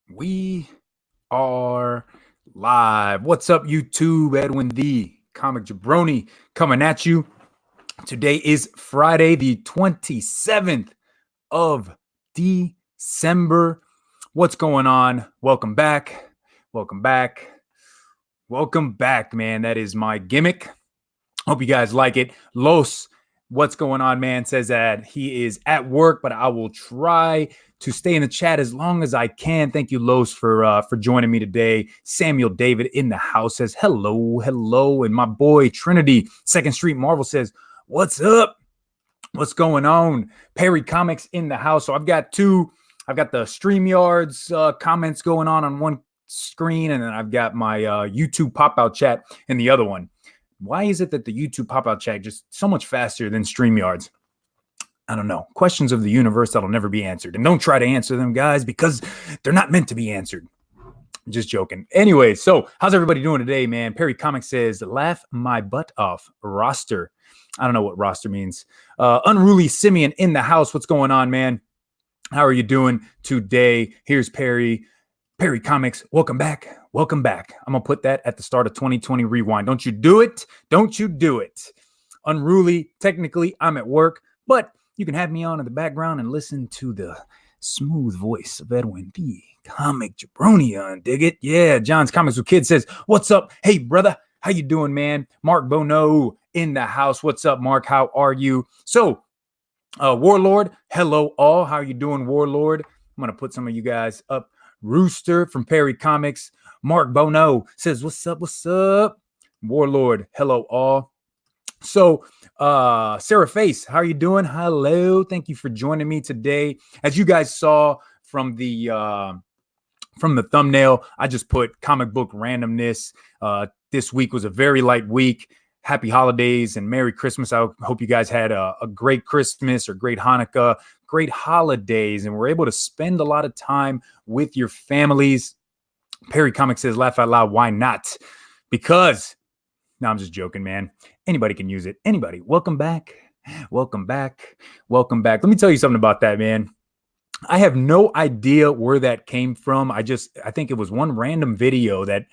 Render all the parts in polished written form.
We are live. What's up, YouTube? Edwin the Comic Jabroni coming at you. Today is Friday, the 27th of December. What's going on? Welcome back. Welcome back. Welcome back, man. That is my gimmick. Hope you guys like it. Los, what's going on, man? Says that he is at work, but I will try to stay in the chat as long as I can. Thank you, Los, for joining me today. Samuel David in the house says hello, hello, and my boy Trinity 2nd Street Marvel says what's up, what's going on. Perry Comics in the house. So I've got the StreamYards comments going on one screen, and then I've got my YouTube pop out chat in the other one. Why is it that the YouTube pop-out chat just so much faster than StreamYards? I don't know. Questions of the universe that'll never be answered. And don't try to answer them, guys, because they're not meant to be answered. Just joking. Anyway, so how's everybody doing today, man? Perry Comics says, laugh my butt off. Roster. I don't know what roster means. Unruly Simeon in the house. What's going on, man? How are you doing today? Here's Perry. Perry Comics, welcome back. Welcome back. I'm going to put that at the start of 2020 Rewind. Don't you do it. Don't you do it. Unruly, technically, I'm at work, but you can have me on in the background and listen to the smooth voice of Edwin the Comic Jabroni. Dig it? Yeah, John's Comics with Kids says, what's up? Hey, brother. How you doing, man? Mark Bono in the house. What's up, Mark? How are you? So, Warlord, hello all. How are you doing, Warlord? I'm going to put some of you guys up. Rooster from Perry Comics. Mark Bono says, what's up? What's up? Warlord, hello all. So, Sarah Face, how are you doing? Hello. Thank you for joining me today. As you guys saw from the thumbnail, I just put comic book randomness. This week was a very light week. Happy holidays and Merry Christmas. I hope you guys had a great Christmas or great Hanukkah, great holidays, and we're able to spend a lot of time with your families. Perry Comics says, laugh out loud. Why not? Because, no, I'm just joking, man. Anybody can use it. Anybody. Welcome back. Welcome back. Welcome back. Let me tell you something about that, man. I have no idea where that came from. I think it was one random video that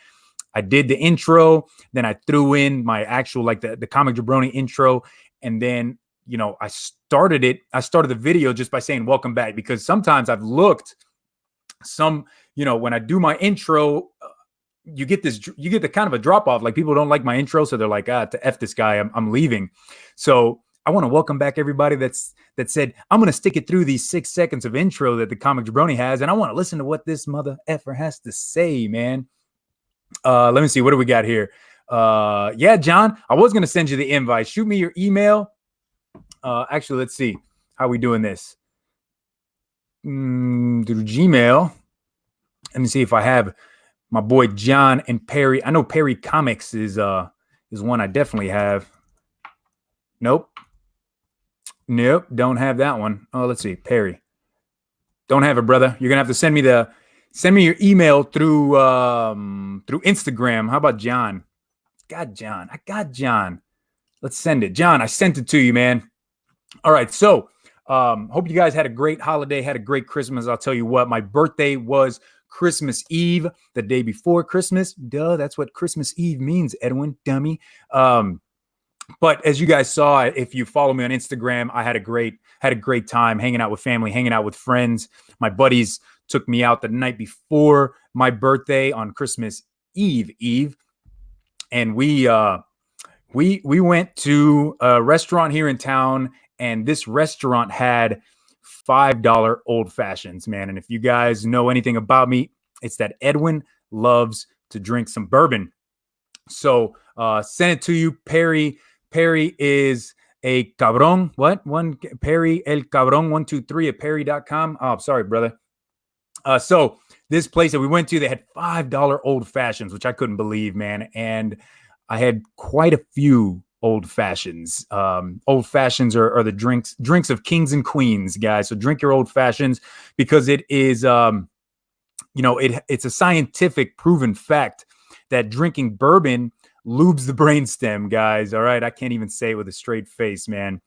I did the intro, then I threw in my actual, like the Comic Jabroni intro. And then, I started the video just by saying, welcome back, because sometimes I've looked when I do my intro, you get the kind of a drop off. Like people don't like my intro. So they're like, to F this guy, I'm leaving. So I want to welcome back everybody that said, I'm going to stick it through these 6 seconds of intro that the Comic Jabroni has. And I want to listen to what this mother effer has to say, man. Let me see. What do we got here? Yeah, John, I was going to send you the invite. Shoot me your email. Actually, let's see. How are we doing this? Through Gmail. Let me see if I have my boy John and Perry. I know Perry Comics is one I definitely have. Nope. Don't have that one. Oh, let's see. Perry. Don't have it, brother. You're going to have to send me your email through Instagram. How about John? I got John. Let's send it. John, I sent it to you, man. All right. So hope you guys had a great holiday, had a great Christmas. I'll tell you what, my birthday was Christmas Eve, the day before Christmas. Duh, that's what Christmas Eve means, Edwin, dummy. But as you guys saw, if you follow me on Instagram, I had a great time hanging out with family, hanging out with friends. My buddies took me out the night before my birthday on Christmas Eve. And we went to a restaurant here in town, and this restaurant had $5 old fashions, man. And if you guys know anything about me, it's that Edwin loves to drink some bourbon. So send it to you, Perry. Perry is a cabron. What? Perry El Cabron 123 at perry.com. Oh, sorry, brother. So this place that we went to, they had $5 old fashions, which I couldn't believe, man. And I had quite a few old fashions. Old fashions are the drinks of kings and queens, guys. So drink your old fashions, because it is, it's a scientific proven fact that drinking bourbon lubes the brainstem, guys. All right. I can't even say it with a straight face, man.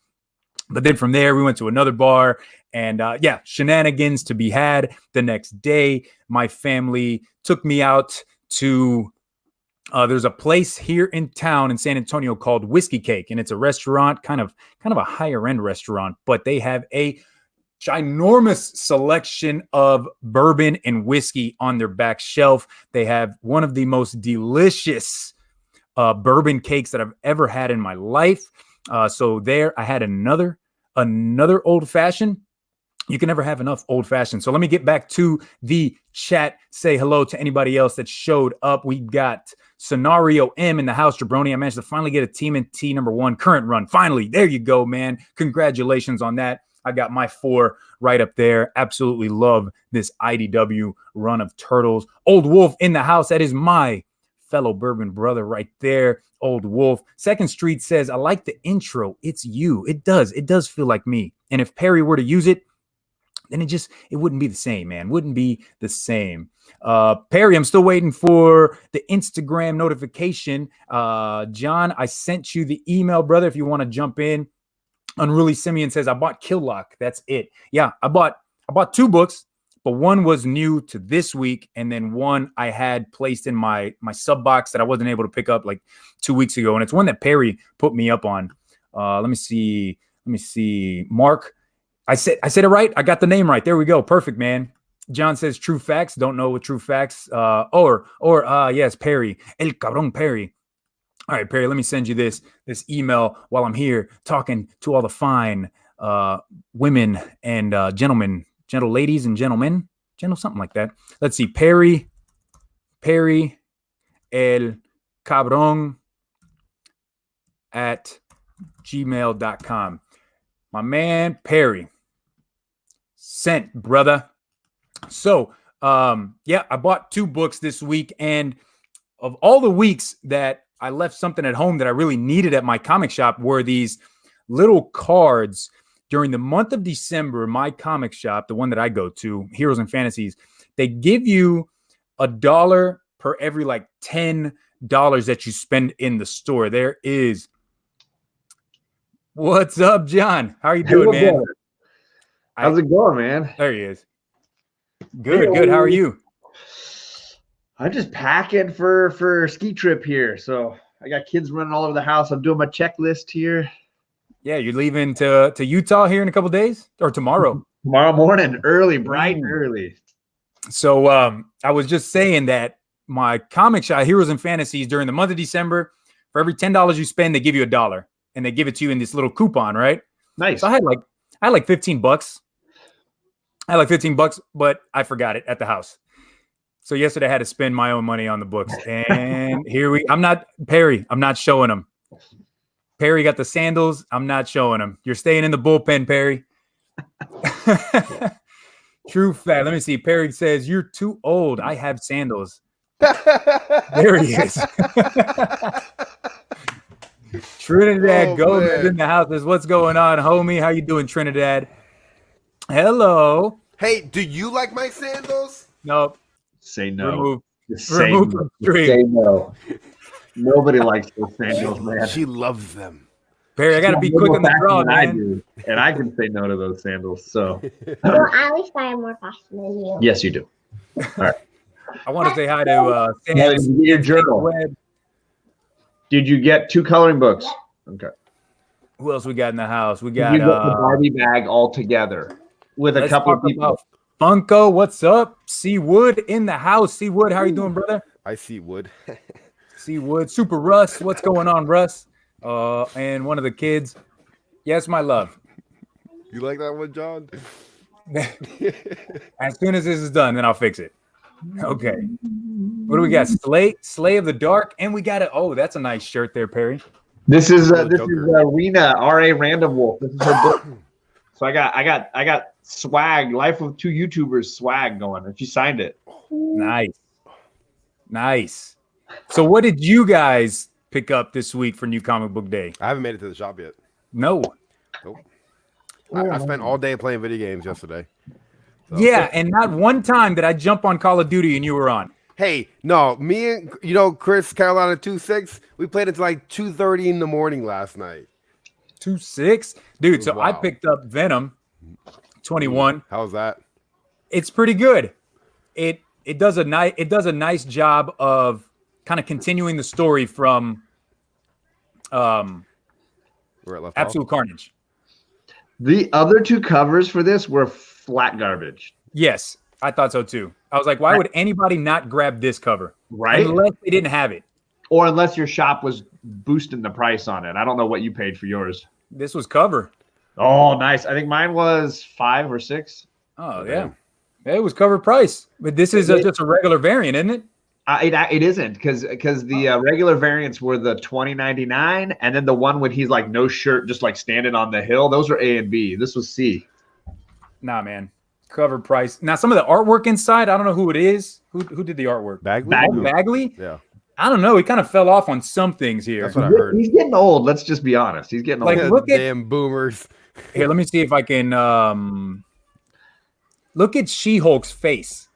But then from there, we went to another bar, and shenanigans to be had the next day. My family took me out to there's a place here in town in San Antonio called Whiskey Cake, and it's a restaurant, kind of a higher end restaurant, but they have a ginormous selection of bourbon and whiskey on their back shelf. They have one of the most delicious bourbon cakes that I've ever had in my life. So there I had another old fashioned. You can never have enough old fashioned. So let me get back to the chat. Say hello to anybody else that showed up. We got Scenario M in the house. Jabroni, I managed to finally get a TMNT #1 current run. Finally, there you go, man. Congratulations on that. I got my 4 right up there. Absolutely love this IDW run of turtles. Old Wolf in the house. That is my fellow bourbon brother right there. Old Wolf. Second Street says, I like the intro. It's you. It does feel like me. And if Perry were to use it, then it wouldn't be the same, man. Wouldn't be the same. Perry, I'm still waiting for the Instagram notification. John, I sent you the email, brother, if you want to jump in. Unruly Simeon says, I bought Kill Lock. That's it. Yeah, I bought 2 books, but one was new to this week, and then one I had placed in my sub box that I wasn't able to pick up like 2 weeks ago, and it's one that Perry put me up on. Let me see. Mark, I said it right. I got the name right. There we go. Perfect, man. John says true facts. Don't know what true facts. Yes, Perry. El cabrón Perry. All right, Perry, let me send you this email while I'm here talking to all the fine women and gentlemen, gentle ladies and gentlemen, something like that. Let's see. Perry, el cabrón at gmail.com. My man, Perry. Sent, brother. So, I bought 2 books this week, and of all the weeks that I left something at home that I really needed at my comic shop were these little cards. During the month of December, my comic shop, the one that I go to, Heroes and Fantasies, they give you $1 per every like $10 that you spend in the store. There is. What's up, John? How are you doing, man? How's it going, man? There he is. Good. How are you? I'm just packing for a ski trip here. So I got kids running all over the house. I'm doing my checklist here. Yeah, you're leaving to Utah here in a couple days or tomorrow? Tomorrow morning, early, bright and early. So I was just saying that my comic shop, Heroes and Fantasies, during the month of December, for every $10 you spend, they give you $1, and they give it to you in this little coupon, right? Nice. So I had like $15. I had like $15, but I forgot it at the house. So yesterday I had to spend my own money on the books. And I'm not showing them. Perry got the sandals. I'm not showing them. You're staying in the bullpen, Perry. True fact. Let me see. Perry says, you're too old. I have sandals. There he is. Trinidad Gomez is in the house. What's going on, homie? How you doing, Trinidad? Hello. Hey, do you like my sandals? Nope. Say no. Remove from stream. Say no. Nobody likes those sandals, man. She loves them. Perry, I got to be quick on the draw, man. And I can say no to those sandals. So. Well, at least I am more fashion than you. Yes, you do. All right. I want to say hi to Sam. Your journal. Did you get 2 coloring books? Okay. Who else we got in the house? We got the Barbie bag all together with a couple of people. Funko, what's up? C Wood in the house. C Wood, how are you doing, brother? I see Wood. C Wood. Super Russ, what's going on, Russ? And one of the kids. Yes, my love. You like that one, John? As soon as this is done, then I'll fix it. Okay. What do we got? Slay of the Dark, and we got it. Oh, that's a nice shirt there, Perry. This is Rena R.A. Random Wolf. This is her book. So I got swag, Life of Two YouTubers swag going, and she signed it. Nice. So what did you guys pick up this week for New Comic Book Day? I haven't made it to the shop yet. No. Nope. I spent all day playing video games yesterday. So. Yeah, and not one time did I jump on Call of Duty and you were on. Hey, no, me and Chris Carolina 2-6, we played until like 2:30 in the morning last night. 2.6, dude. So I Wow. picked up Venom 21. How's that? It's pretty good. It does a nice job of kind of continuing the story from Where it left off? Absolute Carnage. The other two covers for this were flat garbage. Yes, I thought so too. I was like, why would anybody not grab this cover? Right? Unless they didn't have it. Or unless your shop was boosting the price on it. I don't know what you paid for yours. This was cover. Oh, nice. I think mine was 5 or 6. Oh, yeah. It was cover price. But this is just a regular variant, isn't it? It isn't because the regular variants were the $20.99, and then the one when he's like no shirt, just like standing on the hill. Those are A and B. This was C. Nah, man. Cover price. Now, some of the artwork inside, I don't know who it is. Who did the artwork? Bagley? Bagley? Yeah. I don't know. He kind of fell off on some things here. That's what I heard. He's getting old. Let's just be honest. He's getting old. Like, look at damn boomers. here. Let me see if I can look at She-Hulk's face.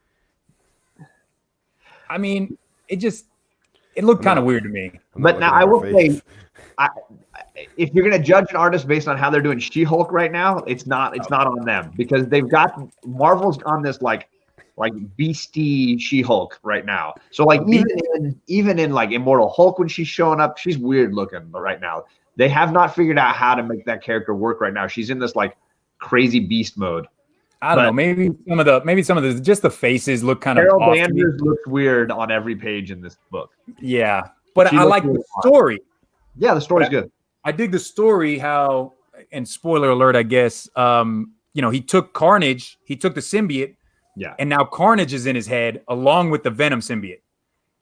I mean, it looked kind of weird to me. But now I will say, if you're going to judge an artist based on how they're doing She-Hulk right now, it's not on them because they've got Marvel's on this like beastie She-Hulk right now. So like even in like Immortal Hulk when she's showing up, she's weird looking right now. They have not figured out how to make that character work right now. She's in this like crazy beast mode. I don't know. Maybe some of the just the faces look kind Carol of off. Danvers looks weird on every page in this book. Yeah, but She I looks like really the story. Yeah, the story's good. I dig the story. How, and spoiler alert, I guess. He took Carnage. He took the symbiote. Yeah. And now Carnage is in his head along with the Venom symbiote.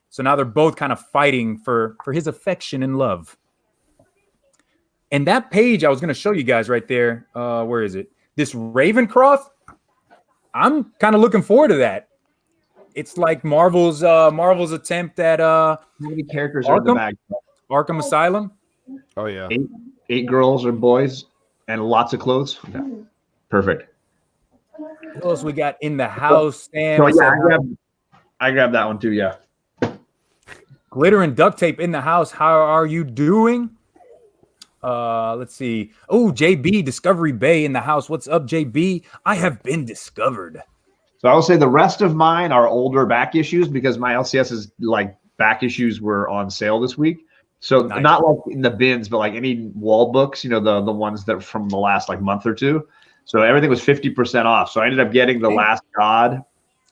So now they're both kind of fighting for his affection and love. And that page I was going to show you guys right there. Where is it? This Ravencroft. I'm kind of looking forward to that. It's like Marvel's attempt at How many characters are in the bag? Arkham Asylum. Oh yeah. 8 girls or boys and lots of clothes. Yeah. Perfect. What else we got in the house? And So yeah, I grabbed that one too. Yeah. glitter and duct tape in the house. How are you doing? Let's see. Oh, JB Discovery Bay in the house. What's up, JB? I have been discovered. So I will say the rest of mine are older back issues because my LCS's like back issues were on sale this week. So Nice. not like in the bins, but like any wall books, the ones that from the last like month or two. So everything was 50% off. So I ended up getting the Last God.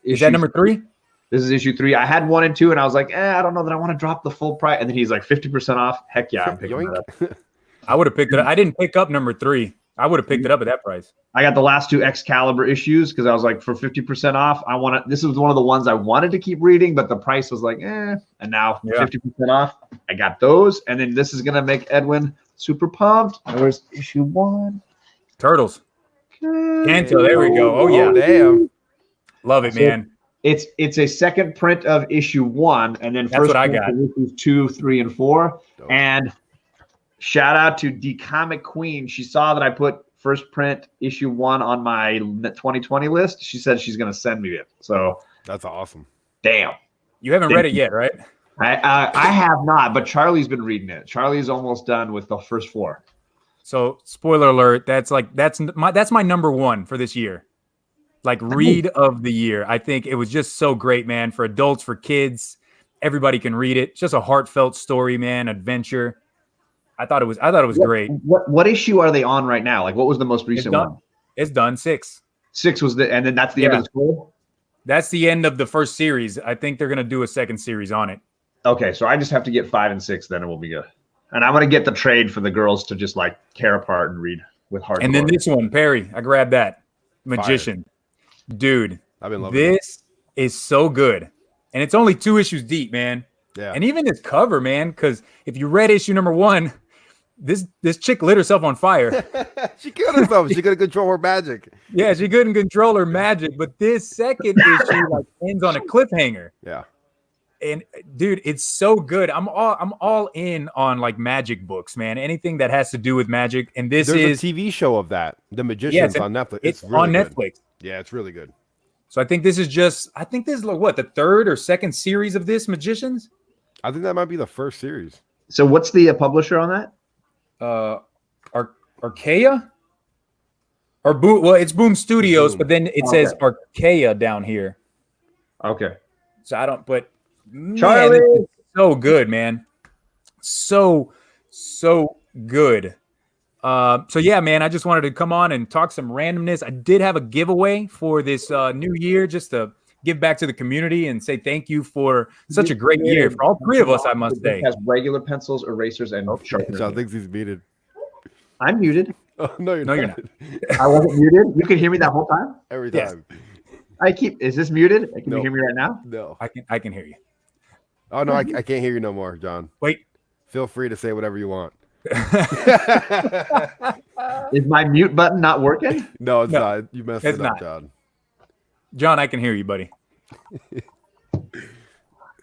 Is that number 3? This is issue 3. I had 1 and 2, and I was like, I don't know that I want to drop the full price. And then he's like 50% off. Heck yeah, I'm picking that up. I would have picked it up. I didn't pick up number 3. I would have picked it up at that price. I got the last 2 Excalibur issues because I was like, for 50% off, this was one of the ones I wanted to keep reading, but the price was like, And now 50% off, I got those. And then this is going to make Edwin super pumped. Where's issue 1? Turtles. Kanto, there we go. Oh, yeah. Damn. Love it, man. It's a second print of issue 1, and then That's first what I print got. of issues 2, 3, and 4. Dope. And shout out to D Comic Queen. She saw that I put first print issue 1 on my 2020 list. She said she's going to send me it. So That's awesome. damn. You haven't read it yet, right? I have not, but Charlie's been reading it. Charlie's almost done with the first 4. So, spoiler alert, that's my number 1 for this year. Like read of the year. I think it was just so great, man, for adults, for kids. Everybody can read it. Just a heartfelt story, man, adventure. I thought it was great. What issue are they on right now? Like what was the most recent one? It's done. 6. 6 was and then that's the end of the story? That's the end of the first series. I think they're going to do a second series on it. Okay, so I just have to get 5 and 6, then it will be good. And I'm going to get the trade for the girls to just like tear apart and read with hardcore. And then this one, Perry, I grabbed that. Magician. Dude, I've been loving this is so good. And it's only 2 issues deep, man. Yeah. And even this cover, man, because if you read issue number 1, this chick lit herself on fire. She killed herself. She couldn't control her magic. Yeah, she couldn't control her magic. But this second issue like ends on a cliffhanger. Yeah. And dude, it's so good. I'm all in on like magic books, man. Anything that has to do with magic. And there's a TV show of that. The Magicians on Netflix. It's really on good. Netflix. Yeah, it's really good. So I think this is like what, the 3rd or 2nd series of this Magicians? I think that might be the first series. So what's the publisher on that? Archaea? Or Boom? Well, it's Boom Studios, Boom. but then it says Archaea down here. Okay. So I don't. But man, Charlie! this is so good, man. So good. So yeah, man, I just wanted to come on and talk some randomness. I did have a giveaway for this new year, just to give back to the community and say thank you for such a great year for all three of us, I must say. Has regular pencils, erasers, and sharpeners. John thinks he's muted. I'm muted. Oh, no, you're not. I wasn't muted. You can hear me that whole time. Every Yes. time. Is this muted? Can No. you hear me right now? No. I can hear you. Oh, no, I can't hear you no more, John. Wait. Feel free to say whatever you want. Is my mute button not working? No, it's No, not. You messed it's it up, not. John. John, I can hear you, buddy.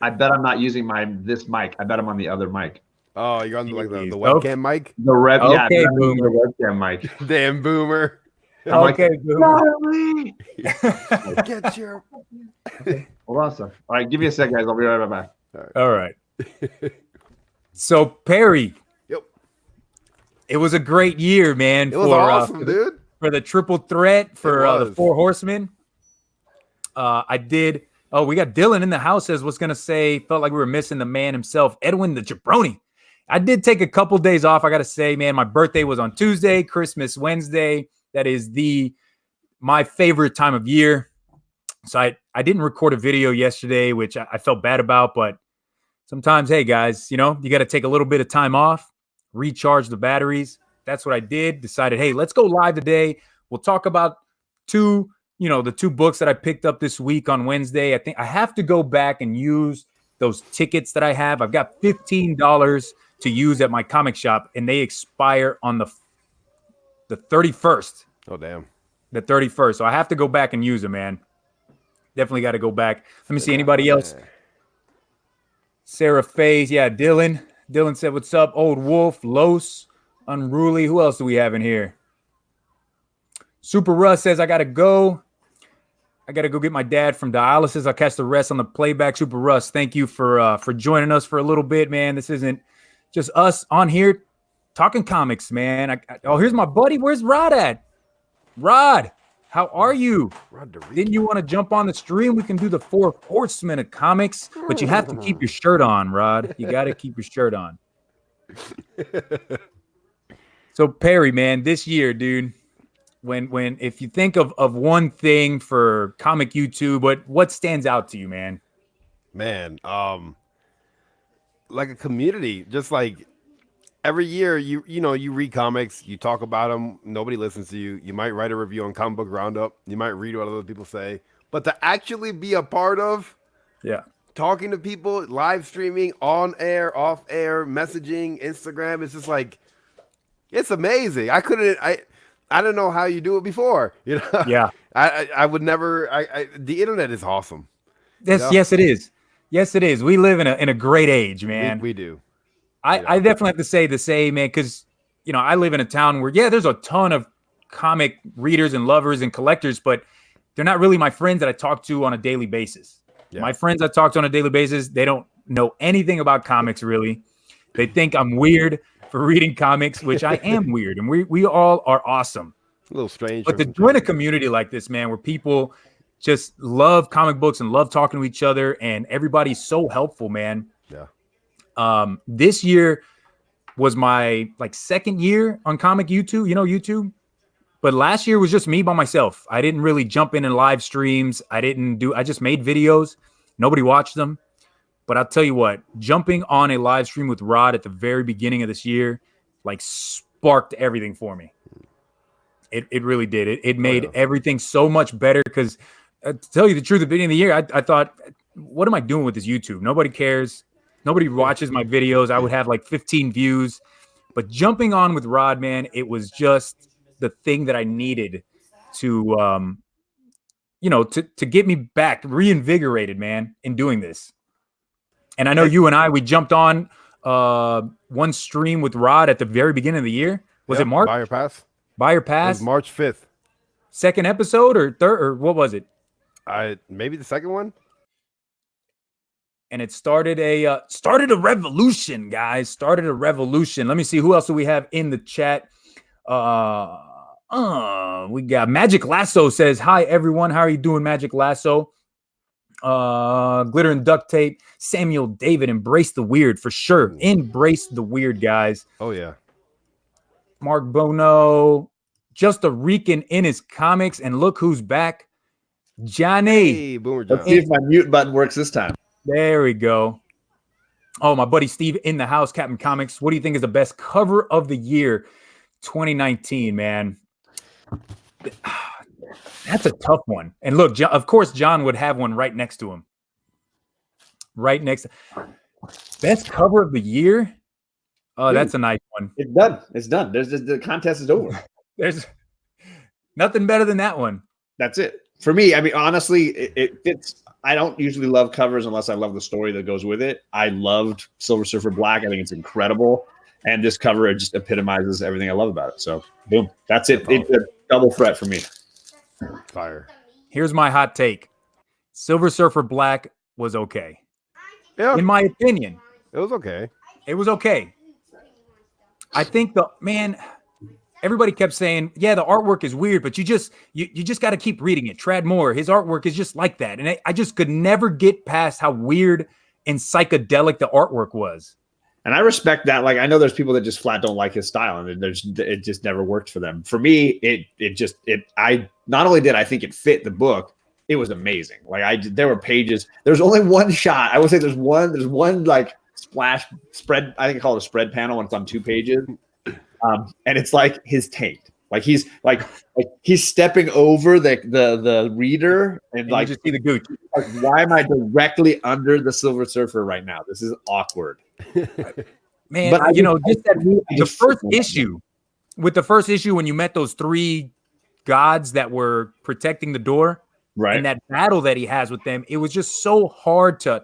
I bet I'm not using this mic. I bet I'm on the other mic. Oh, you're on the Okay. webcam mic? The rev, yeah, Okay, I'm using boomer. the webcam mic. Damn boomer. I'm like, Okay, Boomer. Charlie! Get your... Hold on, sir. All right, give me a sec, guys. I'll be right back. All right. So Perry, Yep. it was a great year, man. It was awesome, dude. For the triple threat for the was. 4 horsemen. I did. Oh, we got Dylan in the house. Says was gonna say felt like we were missing the man himself, Edwin the Jabroni. I did take a couple days off. I gotta say, man, my birthday was on Tuesday, Christmas Wednesday. That is my favorite time of year. So I didn't record a video yesterday, which I felt bad about, but sometimes, hey guys, you got to take a little bit of time off, recharge the batteries. That's what I did. Decided, hey, let's go live today. We'll talk about the 2 books that I picked up this week on Wednesday. I think I have to go back and use those tickets that I have. I've got $15 to use at my comic shop, and they expire on the 31st. Oh, damn. The 31st. So I have to go back and use them, man. Definitely got to go back. Let me see anybody else. Sarah Faye. Yeah, Dylan. Dylan said, what's up? Old Wolf, Los, Unruly. Who else do we have in here? Super Russ says, I got to go. I got to go get my dad from dialysis. I'll catch the rest on the playback. Super Russ, thank you for joining us for a little bit, man. This isn't just us on here talking comics, man. Here's my buddy. Where's Rod at? Rod, how are you? Didn't you want to jump on the stream? We can do the 4 horsemen of comics, but you have to keep your shirt on, Rod. You got to keep your shirt on. So Perry, man, this year, dude, when if you think of one thing for comic YouTube, what stands out to you, man? Man, like a community, just like every year you read comics, you talk about them, nobody listens to you. You might write a review on Comic Book Roundup, you might read what other people say, but to actually be a part of talking to people, live streaming, on air, off air, messaging, Instagram, it's just like, it's amazing. I don't know how you do it before, Yeah. I would never. The internet is awesome. Yes, it is. Yes, it is. We live in a great age, man. We do. I definitely have to say the same, man, because I live in a town where there's a ton of comic readers and lovers and collectors, but they're not really my friends that I talk to on a daily basis. Yeah. My friends I talk to on a daily basis, they don't know anything about comics really. They think I'm weird for reading comics, which I am weird, and we all are awesome. A little strange. But to join a community like this, man, where people just love comic books and love talking to each other, and everybody's so helpful, man. Yeah. This year was my second year on comic YouTube, YouTube. But last year was just me by myself. I didn't really jump in live streams. I just made videos. Nobody watched them. But I'll tell you what, jumping on a live stream with Rod at the very beginning of this year, sparked everything for me. It really did. It made everything so much better because to tell you the truth, at the beginning of the year, I thought, what am I doing with this YouTube? Nobody cares. Nobody watches my videos. I would have 15 views. But jumping on with Rod, man, it was just the thing that I needed to, to get me back, reinvigorated, man, in doing this. And I know you and we jumped on one stream with Rod at the very beginning of the year. Was it March? Buyer Pass? It was March 5th. Second episode or third, or what was it? Maybe the second one. And it started a revolution, guys. Started a revolution. Let me see, who else do we have in the chat? We got Magic Lasso says, hi everyone. How are you doing, Magic Lasso? Glitter and duct tape. Samuel David, embrace the weird for sure. Embrace the weird, guys. Oh yeah. Mark Bono, just a Rican in his comics, and look who's back. Johnny. Hey, Boomer Let's John. see if my mute button works this time. There we go. Oh, my buddy Steve in the house, Captain Comics. What do you think is the best cover of the year 2019, man? That's a tough one. And look, of course, John would have one right next to him. Right next. Best cover of the year? Oh, that's a nice one. It's done. It's done. The contest is over. There's nothing better than that one. That's it. For me, I mean, honestly, it fits. I don't usually love covers unless I love the story that goes with it. I loved Silver Surfer Black. I think it's incredible. And this cover, it just epitomizes everything I love about it. So, boom. That's it. It's a double threat for me. Fire. Here's my hot take. Silver Surfer Black was okay. Yeah. In my opinion. It was okay. It was okay. I think everybody kept saying, yeah, the artwork is weird, but you just got to keep reading it. Trad Moore, his artwork is just like that. And I just could never get past how weird and psychedelic the artwork was. And I respect that. Like, I know there's people that just flat don't like his style, and it just never worked for them. For me, I not only did I think it fit the book, it was amazing. Like, there were pages. There's only one shot. I would say there's one like splash spread. I think I call it a spread panel when it's on 2 pages, and it's like his taint. Like he's stepping over the reader, and like you just see the gooch. Like, why am I directly under the Silver Surfer right now? This is awkward. Man, but the first issue, with the first issue when you met those 3 gods that were protecting the door, right? And that battle that he has with them, it was just so hard to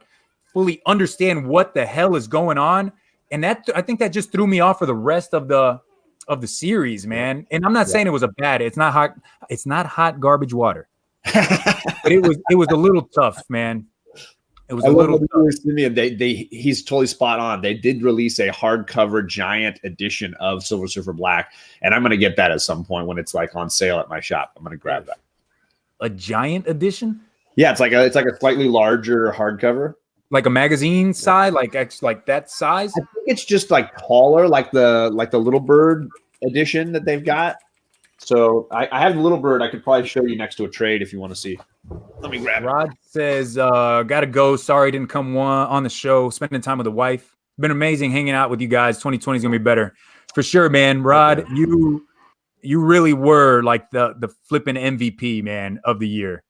fully understand what the hell is going on, and that I think that just threw me off for the rest of the series, man. And I'm not saying it was it's not hot garbage water, but it was a little tough, man. It was a little tough. He's totally spot on. They did release a hardcover giant edition of Silver Surfer Black, and I'm going to get that at some point when it's like on sale at my shop. I'm going to grab that. A giant edition? Yeah, it's like a slightly larger hardcover, like a magazine size, like that size. I think it's just like taller, like the Little Bird edition that they've got. So I have the Little Bird. I could probably show you next to a trade if you want to see. Let me grab it. Rod says, gotta go. Sorry, didn't come on the show. Spending time with the wife. Been amazing hanging out with you guys. 2020 is gonna be better for sure, man. Rod, you really were like the flipping MVP, man, of the year,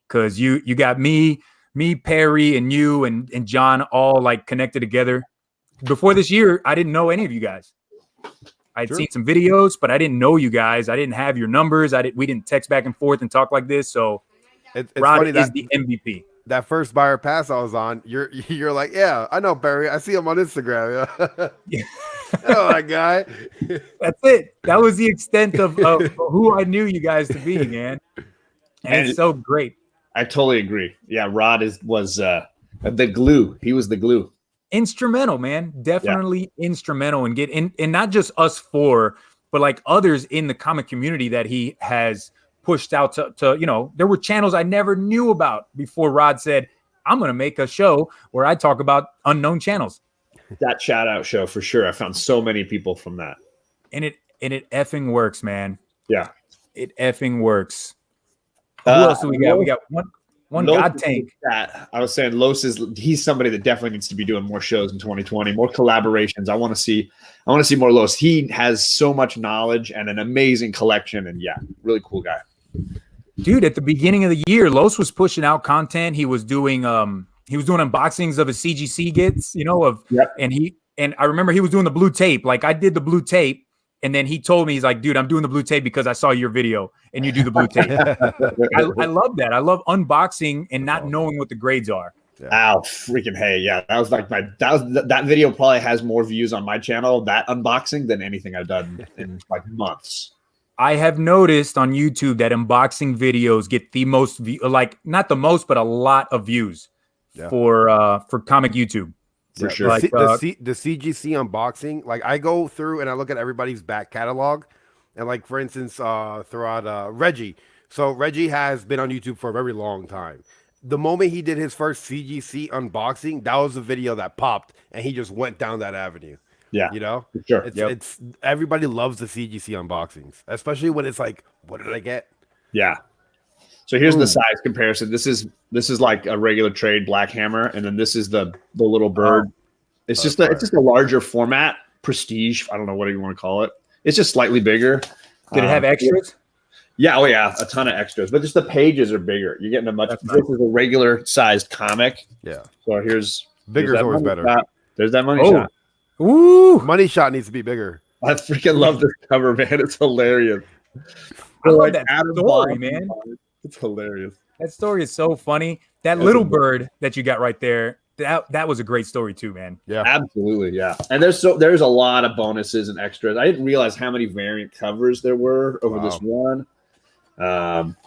because you got me, Perry, and you and John all like connected together. Before this year, I didn't know any of you guys. I'd seen some videos, but I didn't know you guys. I didn't have your numbers. We didn't text back and forth and talk like this. So it's Rod funny is the MVP. That first buyer pass I was on, you're like, yeah, I know Barry. I see him on Instagram. Yeah. Oh, that guy. That's it. That was the extent of who I knew you guys to be, man. And it's so great. I totally agree. Yeah, Rod was the glue. He was the glue. Instrumental, man. Definitely instrumental in and not just us 4, but like others in the comic community that he has pushed out to there were channels I never knew about before Rod said, I'm going to make a show where I talk about unknown channels. That shout out show for sure. I found so many people from that. And it effing works, man. Yeah. It effing works. Who else do we got? We got one Los God tank. That I was saying, he's somebody that definitely needs to be doing more shows in 2020, more collaborations. I want to see more Los. He has so much knowledge and an amazing collection, and really cool guy. Dude, at the beginning of the year, Los was pushing out content. He was doing unboxings of his CGC gets, and I remember he was doing the blue tape. Like I did the blue tape. And then he told me, he's like, dude, I'm doing the blue tape because I saw your video and you do the blue tape. I love that. I love unboxing and not knowing what the grades are. Yeah. Oh, freaking hey. Yeah. That was like that video probably has more views on my channel, that unboxing, than anything I've done in like months. I have noticed on YouTube that unboxing videos get the most not the most, but a lot of views for comic YouTube. For sure. Like, the CGC unboxing, like I go through and I look at everybody's back catalog, And like for instance, throughout Reggie. So Reggie has been on YouTube for a very long time. The moment he did his first CGC unboxing, that was the video that popped, and he just went down that avenue. Yeah, You know, for sure. it's everybody loves the CGC unboxings, especially when it's like, what did I get? Yeah. So here's the size comparison. This is like a regular trade Black Hammer, and then this is the little bird. It's just a larger format, prestige. I don't know what you want to call it. It's just slightly bigger. Did it have extras? Yeah, oh yeah, a ton of extras, but just the pages are bigger. You're getting a much. This is a regular sized comic. Yeah. So here's Bigger is always better. Shot. There's that money shot. Ooh, Money shot needs to be bigger. I freaking love this cover, man. It's hilarious. I love that story, man. It's hilarious. That story is so funny. That little bird that you got right there, that was a great story too, man. Yeah, absolutely, yeah. And there's a lot of bonuses and extras. I didn't realize how many variant covers there were over this run.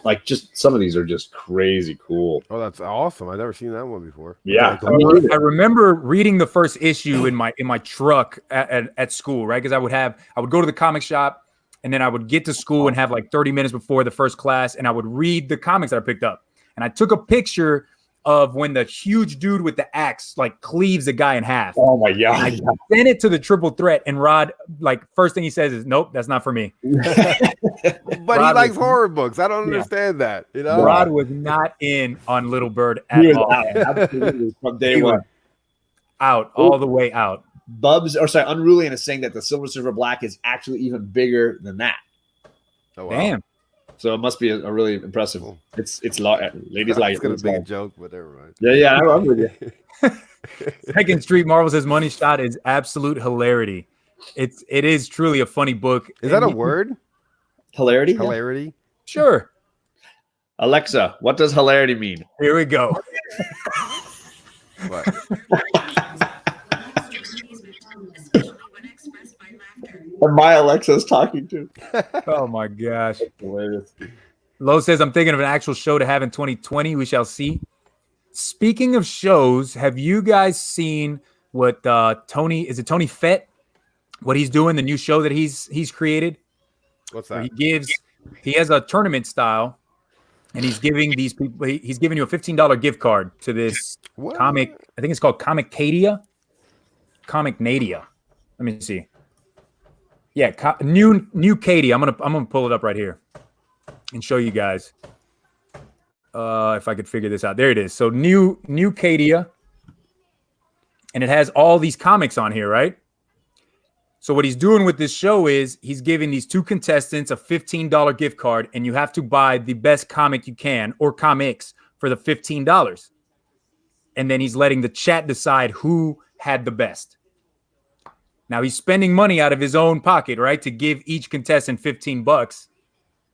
Like just some of these are just crazy cool. Oh, that's awesome. I've never seen that one before. Yeah. I remember reading the first issue in my truck at school, right? Because I would go to the comic shop and then I would get to school and have like 30 minutes before the first class, and I would read the comics that I picked up. And I took a picture of when the huge dude with the axe like cleaves a guy in half. Oh my god! I sent it to the Triple Threat, and Rod, like, first thing he says is, "Nope, that's not for me." But Rod he likes horror books. I don't understand that. You know, Rod was not in on Little Bird at all. Out, absolutely, from day one. Out all the way out. Unruly is saying that the Silver Surfer Black is actually even bigger than that. Oh, wow. Damn. So it must be a really impressive. It's ladies like it's gonna be a joke, but never mind. Yeah, I'm with you. Second Street Marvel says Money Shot is absolute hilarity. It is truly a funny book. Is that a word? Hilarity? Hilarity? Sure. Alexa, what does hilarity mean? Here we go. What? And my Alexa's talking to. Oh my gosh. That's hilarious. Lo says, I'm thinking of an actual show to have in 2020. We shall see. Speaking of shows, have you guys seen what Tony Fett? What he's doing, the new show that he's created? What's that? He has a tournament style, and he's giving these people, he's giving you a $15 gift card to this comic. I think it's called Comic Nadia. Let me see. Yeah, new Katie. I'm gonna pull it up right here and show you guys. If I could figure this out. There it is. So new Katia, and it has all these comics on here, right? So what he's doing with this show is he's giving these two contestants a $15 gift card, and you have to buy the best comic you can or comics for the $15. And then he's letting the chat decide who had the best. Now he's spending money out of his own pocket, right, to give each contestant $15.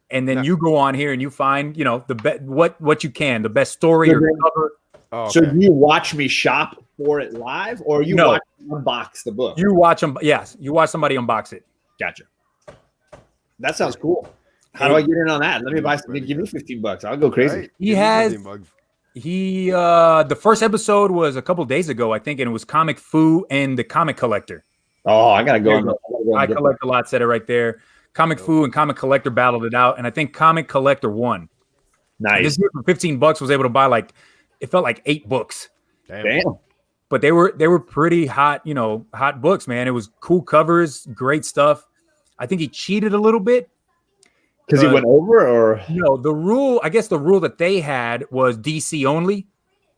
And then you go on here and you find, the what you can, the best story or cover. Oh, okay. So do you watch me shop for it live, or you watch me unbox the book? You watch them. Yes, you watch somebody unbox it. Gotcha. That sounds cool. How do I get in on that? Let me buy something. Give me $15. I'll go crazy. Right. He has. The first episode was a couple days ago, I think, and it was Comic Fu and the Comic Collector. Oh, I gotta go. I collect a lot. Said it right there. Comic Fu and Comic Collector battled it out, and I think Comic Collector won. Nice. This dude for $15 was able to buy it felt like 8 books. Damn. But they were pretty hot, hot books, man. It was cool covers, great stuff. I think he cheated a little bit. Because he went over, or no? The rule that they had was DC only.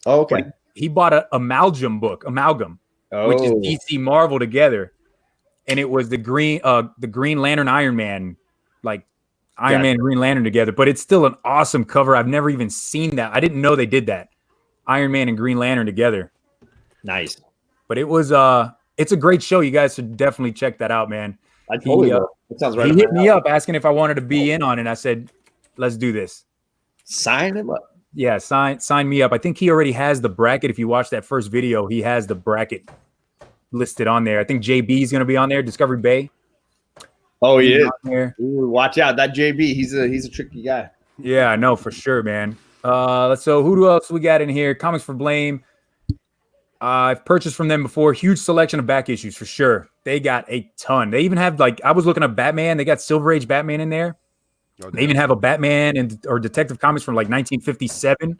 Oh, okay. He bought an amalgam, which is DC Marvel together. And it was the Green Lantern Iron Man, like Iron Man and Green Lantern together. But it's still an awesome cover. I've never even seen that. I didn't know they did that. Iron Man and Green Lantern together. Nice. But it's a great show. You guys should definitely check that out, man. I totally will. It sounds right. He hit me up asking if I wanted to be in on it. I said, let's do this. Sign him up. Yeah, sign me up. I think he already has the bracket. If you watch that first video, he has the bracket listed on there. I think JB is going to be on there. Discovery Bay. Oh, he is. There. Ooh, watch out, that JB. He's a tricky guy. Yeah, I know for sure, man. So who else we got in here? Comics for Blame. I've purchased from them before. Huge selection of back issues for sure. They got a ton. They even have like I was looking at Batman. They got Silver Age Batman in there. Oh, They even have a Batman or Detective Comics from like 1957,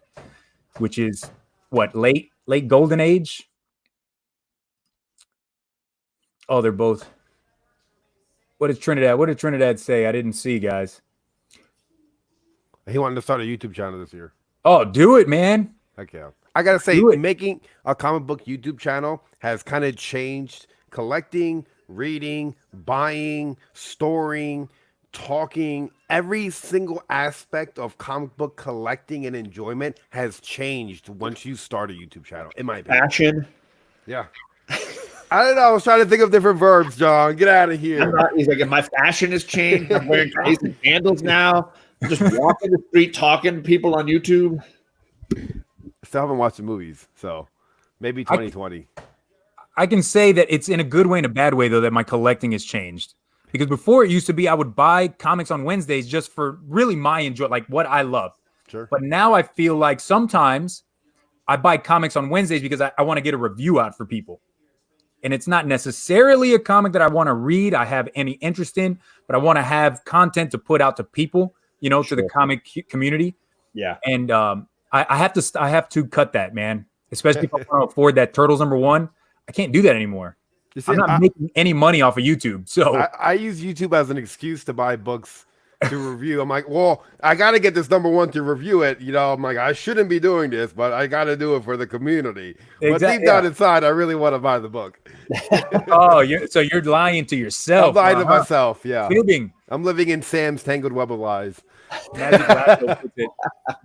which is what late Golden Age. Oh, they're both. What did Trinidad say? I didn't see, guys. He wanted to start a YouTube channel this year. Oh, do it, man. Heck yeah. I gotta say, Do it. making a comic book YouTube channel has kind of changed collecting, reading, buying, storing, talking. Every single aspect of comic book collecting and enjoyment has changed once you start a YouTube channel, in my opinion. Passion. Yeah. I don't know. I was trying to think of different verbs, John. Get out of here. He's like, my fashion has changed. I'm wearing crazy sandals now. I'm just walking the street talking to people on YouTube. Still haven't watched the movies, so maybe 2020. I can say that it's in a good way and a bad way, though, that my collecting has changed. Because before it used to be I would buy comics on Wednesdays just for really my enjoy, like what I love. Sure. But now I feel like sometimes I buy comics on Wednesdays because I want to get a review out for people. And it's not necessarily a comic that I want to read, I have any interest in, but I want to have content to put out to people, you know, to the comic community. Yeah. And I have to cut that, man. Especially if I want to afford that Turtles #1. I can't do that anymore. You see, I'm not making any money off of YouTube. So I use YouTube as an excuse to buy books to review. I'm like, well, I got to get this #1 to review it. You know, I'm like, I shouldn't be doing this, but I got to do it for the community. But deep down inside, I really want to buy the book. Oh, so you're lying to yourself. I'm lying to myself. Yeah. Fibbing. I'm living in Sam's tangled web of lies. Magic Lasso puts it.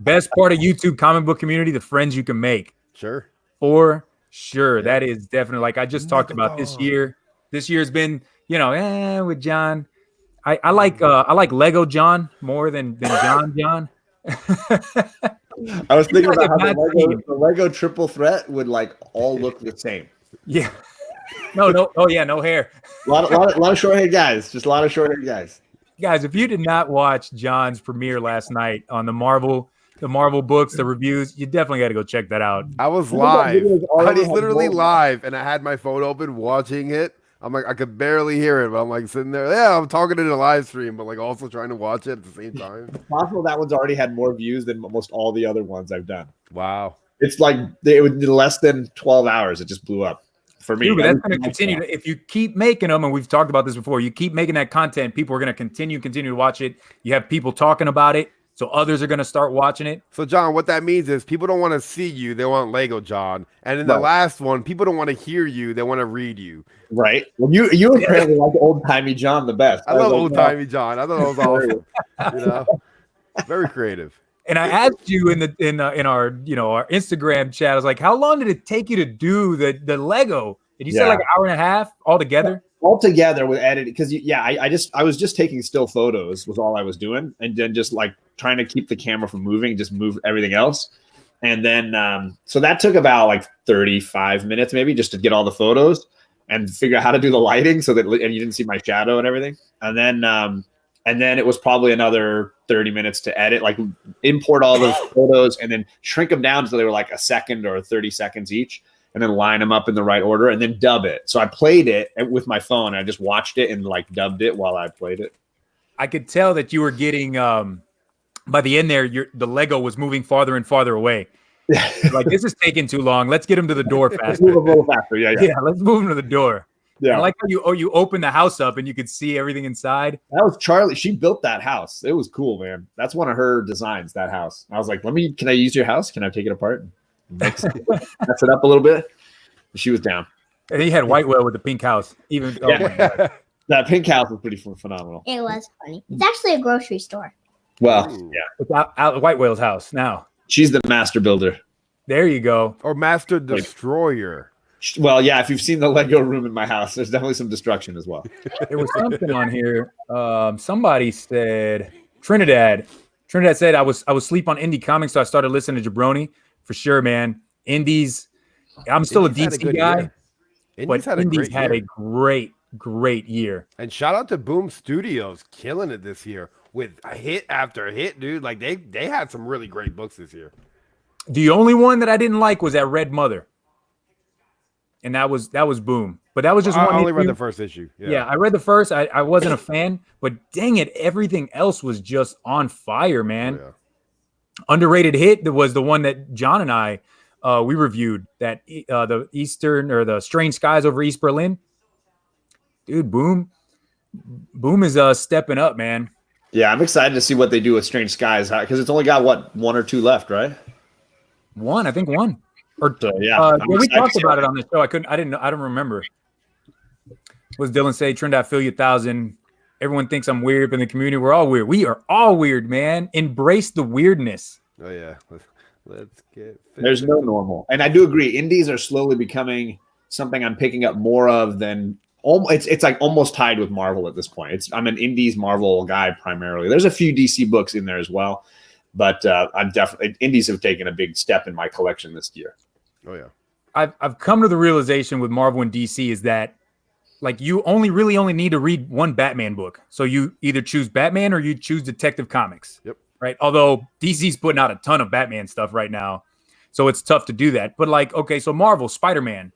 Best part of YouTube comic book community, the friends you can make. Sure. For sure. Yeah. That is definitely, like I just talked about this year. This year's been, you know, with John. I like Lego John more than John. I was thinking about how the Lego triple threat would like all look the same. Yeah. No. Oh yeah, no hair. A lot of short-haired guys. Just a lot of short-haired guys. Guys, if you did not watch John's premiere last night on the Marvel books, the reviews, you definitely got to go check that out. I was live. I was literally live, and I had my phone open watching it. I'm like, I could barely hear it, but I'm like sitting there. Yeah, I'm talking in a live stream, but like also trying to watch it at the same time. It's possible that one's already had more views than almost all the other ones I've done. Wow. It's like it would less than 12 hours. It just blew up for me. Dude, that's going to continue. If you keep making them, and we've talked about this before, you keep making that content, people are going to continue to watch it. You have people talking about it. So others are going to start watching it. So, John, what that means is people don't want to see you. They want Lego John. And in the last one, people don't want to hear you. They want to read you. Right. Well, you apparently like old-timey John the best. I love old-timey John. I thought that was awesome. You know? Very creative. And I asked you in our our Instagram chat, I was like, how long did it take you to do the Lego? Did you say like an hour and a half altogether? Altogether with editing, because I was just taking still photos was all I was doing, and then just like trying to keep the camera from moving, just move everything else, and then so that took about like 35 minutes maybe just to get all the photos and figure out how to do the lighting so that and you didn't see my shadow and everything, and then it was probably another 30 minutes to edit, like import all those photos and then shrink them down so they were like a second or 30 seconds each. And then line them up in the right order and then dub it. So I played it with my phone. I just watched it and like dubbed it while I played it. I could tell that you were getting, by the end there, the Lego was moving farther and farther away. Like, this is taking too long. Let's get him to the door faster. Move a little faster. Yeah, let's move him to the door. Yeah. I like how you open the house up and you could see everything inside. That was Charlie. She built that house. It was cool, man. That's one of her designs, that house. I was like, can I use your house? Can I take it apart? Mess it up a little bit. She was down. And he had White Whale with the pink house. That pink house was pretty phenomenal. It was funny. It's actually a grocery store. Well, yeah. It's out White Whale's house now. She's the master builder. There you go. Or master destroyer. Well, yeah, if you've seen the Lego room in my house, there's definitely some destruction as well. There was something on here. Somebody said Trinidad said I was asleep on indie comics, so I started listening to Jabroni. For sure, man. Indies. I'm still Indies a DC guy, Indies but Indies had a great year. And shout out to Boom Studios, killing it this year with a hit after hit, dude. Like they had some really great books this year. The only one that I didn't like was that Red Mother. and that was Boom. But that was just I one only read issue. the first issue. Yeah, I read the first. I wasn't a fan, but dang it, everything else was just on fire, man. Oh, yeah. Underrated hit that was the one that John and I we reviewed, that the Eastern or the Strange Skies over East Berlin. Dude, Boom is stepping up, man. Yeah, I'm excited to see what they do with Strange Skies because it's only got what 1 or 2 left, right? I think one. Or So yeah, we talked about it on the show. I don't remember. Was Dylan say Trend.Affiliate 1000? Everyone thinks I'm weird, but in the community, we're all weird. We are all weird, man. Embrace the weirdness. Oh yeah. Let's get. There's no normal, and I do agree. Indies are slowly becoming something I'm picking up more of than. It's like almost tied with Marvel at this point. I'm an Indies Marvel guy primarily. There's a few DC books in there as well, but I'm definitely Indies have taken a big step in my collection this year. Oh yeah. I've come to the realization with Marvel and DC is that like you only need to read one Batman book. So you either choose Batman or you choose Detective Comics. Yep. Right. Although DC's putting out a ton of Batman stuff right now, so it's tough to do that. But like, okay, so Marvel, Spider-Man.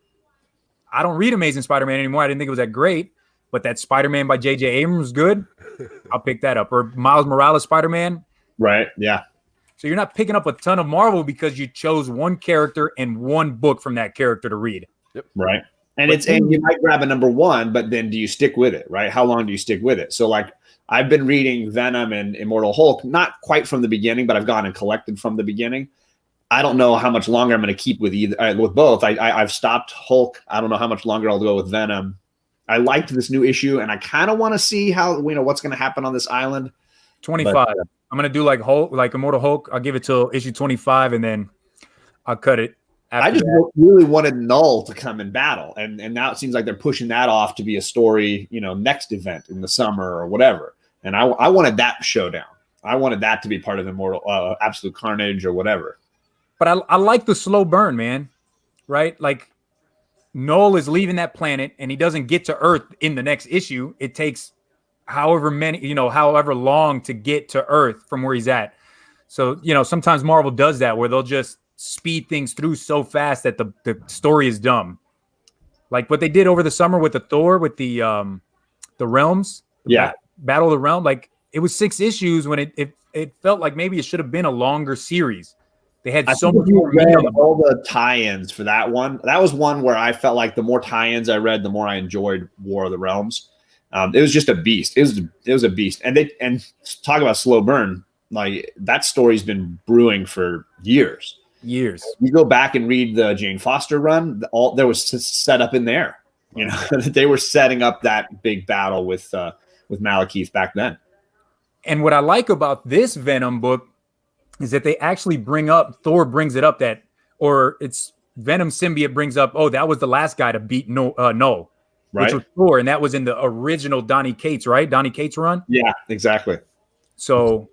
I don't read Amazing Spider-Man anymore. I didn't think it was that great, but that Spider-Man by J.J. Abrams was good. I'll pick that up. Or Miles Morales Spider-Man. Right. Yeah. So you're not picking up a ton of Marvel because you chose one character and one book from that character to read. Yep. Right. And and you might grab a number 1, but then do you stick with it? Right. How long do you stick with it? So like I've been reading Venom and Immortal Hulk, not quite from the beginning, but I've gone and collected from the beginning. I don't know how much longer I'm going to keep with with both. I've stopped Hulk. I don't know how much longer I'll go with Venom. I liked this new issue, and I kind of want to see how what's going to happen on this island. 25. But, I'm going to do like Hulk, like Immortal Hulk. I'll give it till issue 25, and then I'll cut it. I just really wanted Null to come in battle, and now it seems like they're pushing that off to be a story, next event in the summer or whatever. And I wanted that showdown. I wanted that to be part of Immortal Absolute Carnage or whatever. But I like the slow burn, man. Right? Like Null is leaving that planet, and he doesn't get to Earth in the next issue. It takes however long to get to Earth from where he's at. So, sometimes Marvel does that where they'll just speed things through so fast that the story is dumb. Like what they did over the summer with the Thor, with the realms. Battle of the Realm. Like it was 6 issues when it felt like maybe it should have been a longer series. They had so much more meat on all the tie-ins for that one. That was one where I felt like the more tie-ins I read, the more I enjoyed War of the Realms. It was just a beast. It was a beast. And talk about slow burn. Like that story's been brewing for years. You go back and read the Jane Foster run. There was set up in there. They were setting up that big battle with Malekith back then. And what I like about this Venom book is that they actually Thor brings it up or it's Venom symbiote brings up, oh, that was the last guy to beat Null, right? Which was Thor, and that was in the original Donny Cates, right? Donny Cates run. Yeah, exactly. So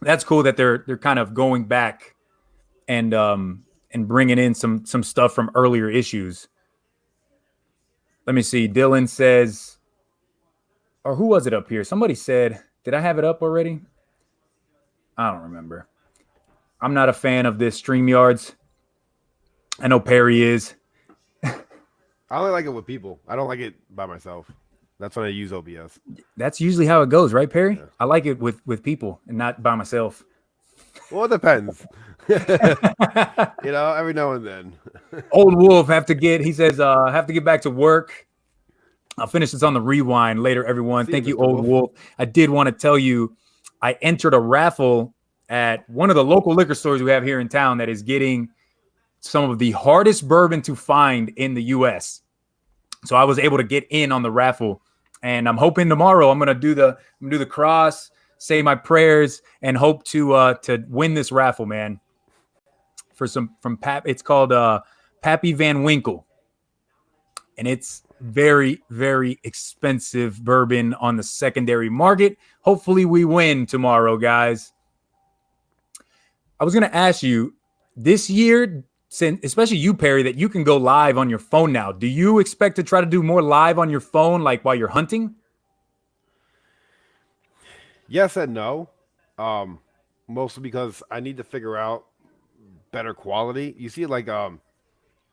that's cool that they're kind of going back and bringing in some stuff from earlier issues. Let me see. Dylan says, or who was it up here? Somebody said, did I have it up already? I don't remember. I'm not a fan of this StreamYards. I know Perry is. I only like it with people. I don't like it by myself. That's when I use OBS. That's usually how it goes, right, Perry? Yeah. I like it with people and not by myself. Well, it depends. Every now and then. Old Wolf have to get back to work. I'll finish this on the rewind later, everyone. Thank you, Old Wolf. I did want to tell you, I entered a raffle at one of the local liquor stores we have here in town that is getting some of the hardest bourbon to find in the U.S. So I was able to get in on the raffle, and I'm hoping tomorrow I'm gonna do the cross, say my prayers, and hope to win this raffle, man. From Pap, it's called Pappy Van Winkle, and it's very, very expensive bourbon on the secondary market. Hopefully we win tomorrow, guys. I was going to ask you this year, especially you, Perry, that you can go live on your phone now. Do you expect to try to do more live on your phone, like while you're hunting? Yes and no. Mostly because I need to figure out better quality. You see, like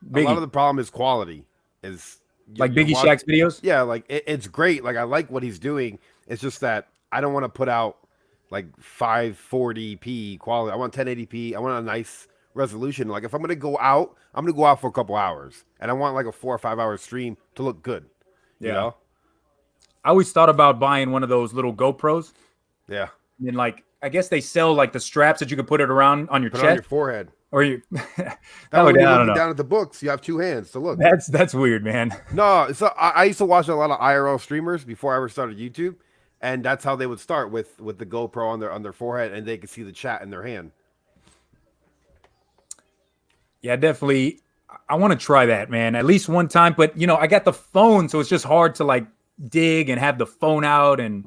A lot Biggie, of the problem is quality. Is like Biggie Shaq's videos. Yeah, like it's great. Like I like what he's doing. It's just that I don't want to put out like 540p quality. I want 1080p. I want a nice resolution. Like if I'm gonna go out, I'm gonna go out for a couple hours, and I want like a 4 or 5 hour stream to look good. You Yeah. know? I always thought about buying one of those little GoPros. Yeah. And like, I guess they sell like the straps that you can put it around on your Put chest, it on your forehead. or you. That way, when I you're don't looking know. down at the books, you have two hands to look. That's weird, man. No, so I used to watch a lot of IRL streamers before I ever started YouTube, and that's how they would start with the GoPro on their forehead, and they could see the chat in their hand. Yeah, definitely. I want to try that, man, at least one time. But you know, I got the phone, so it's just hard to like dig and have the phone out and.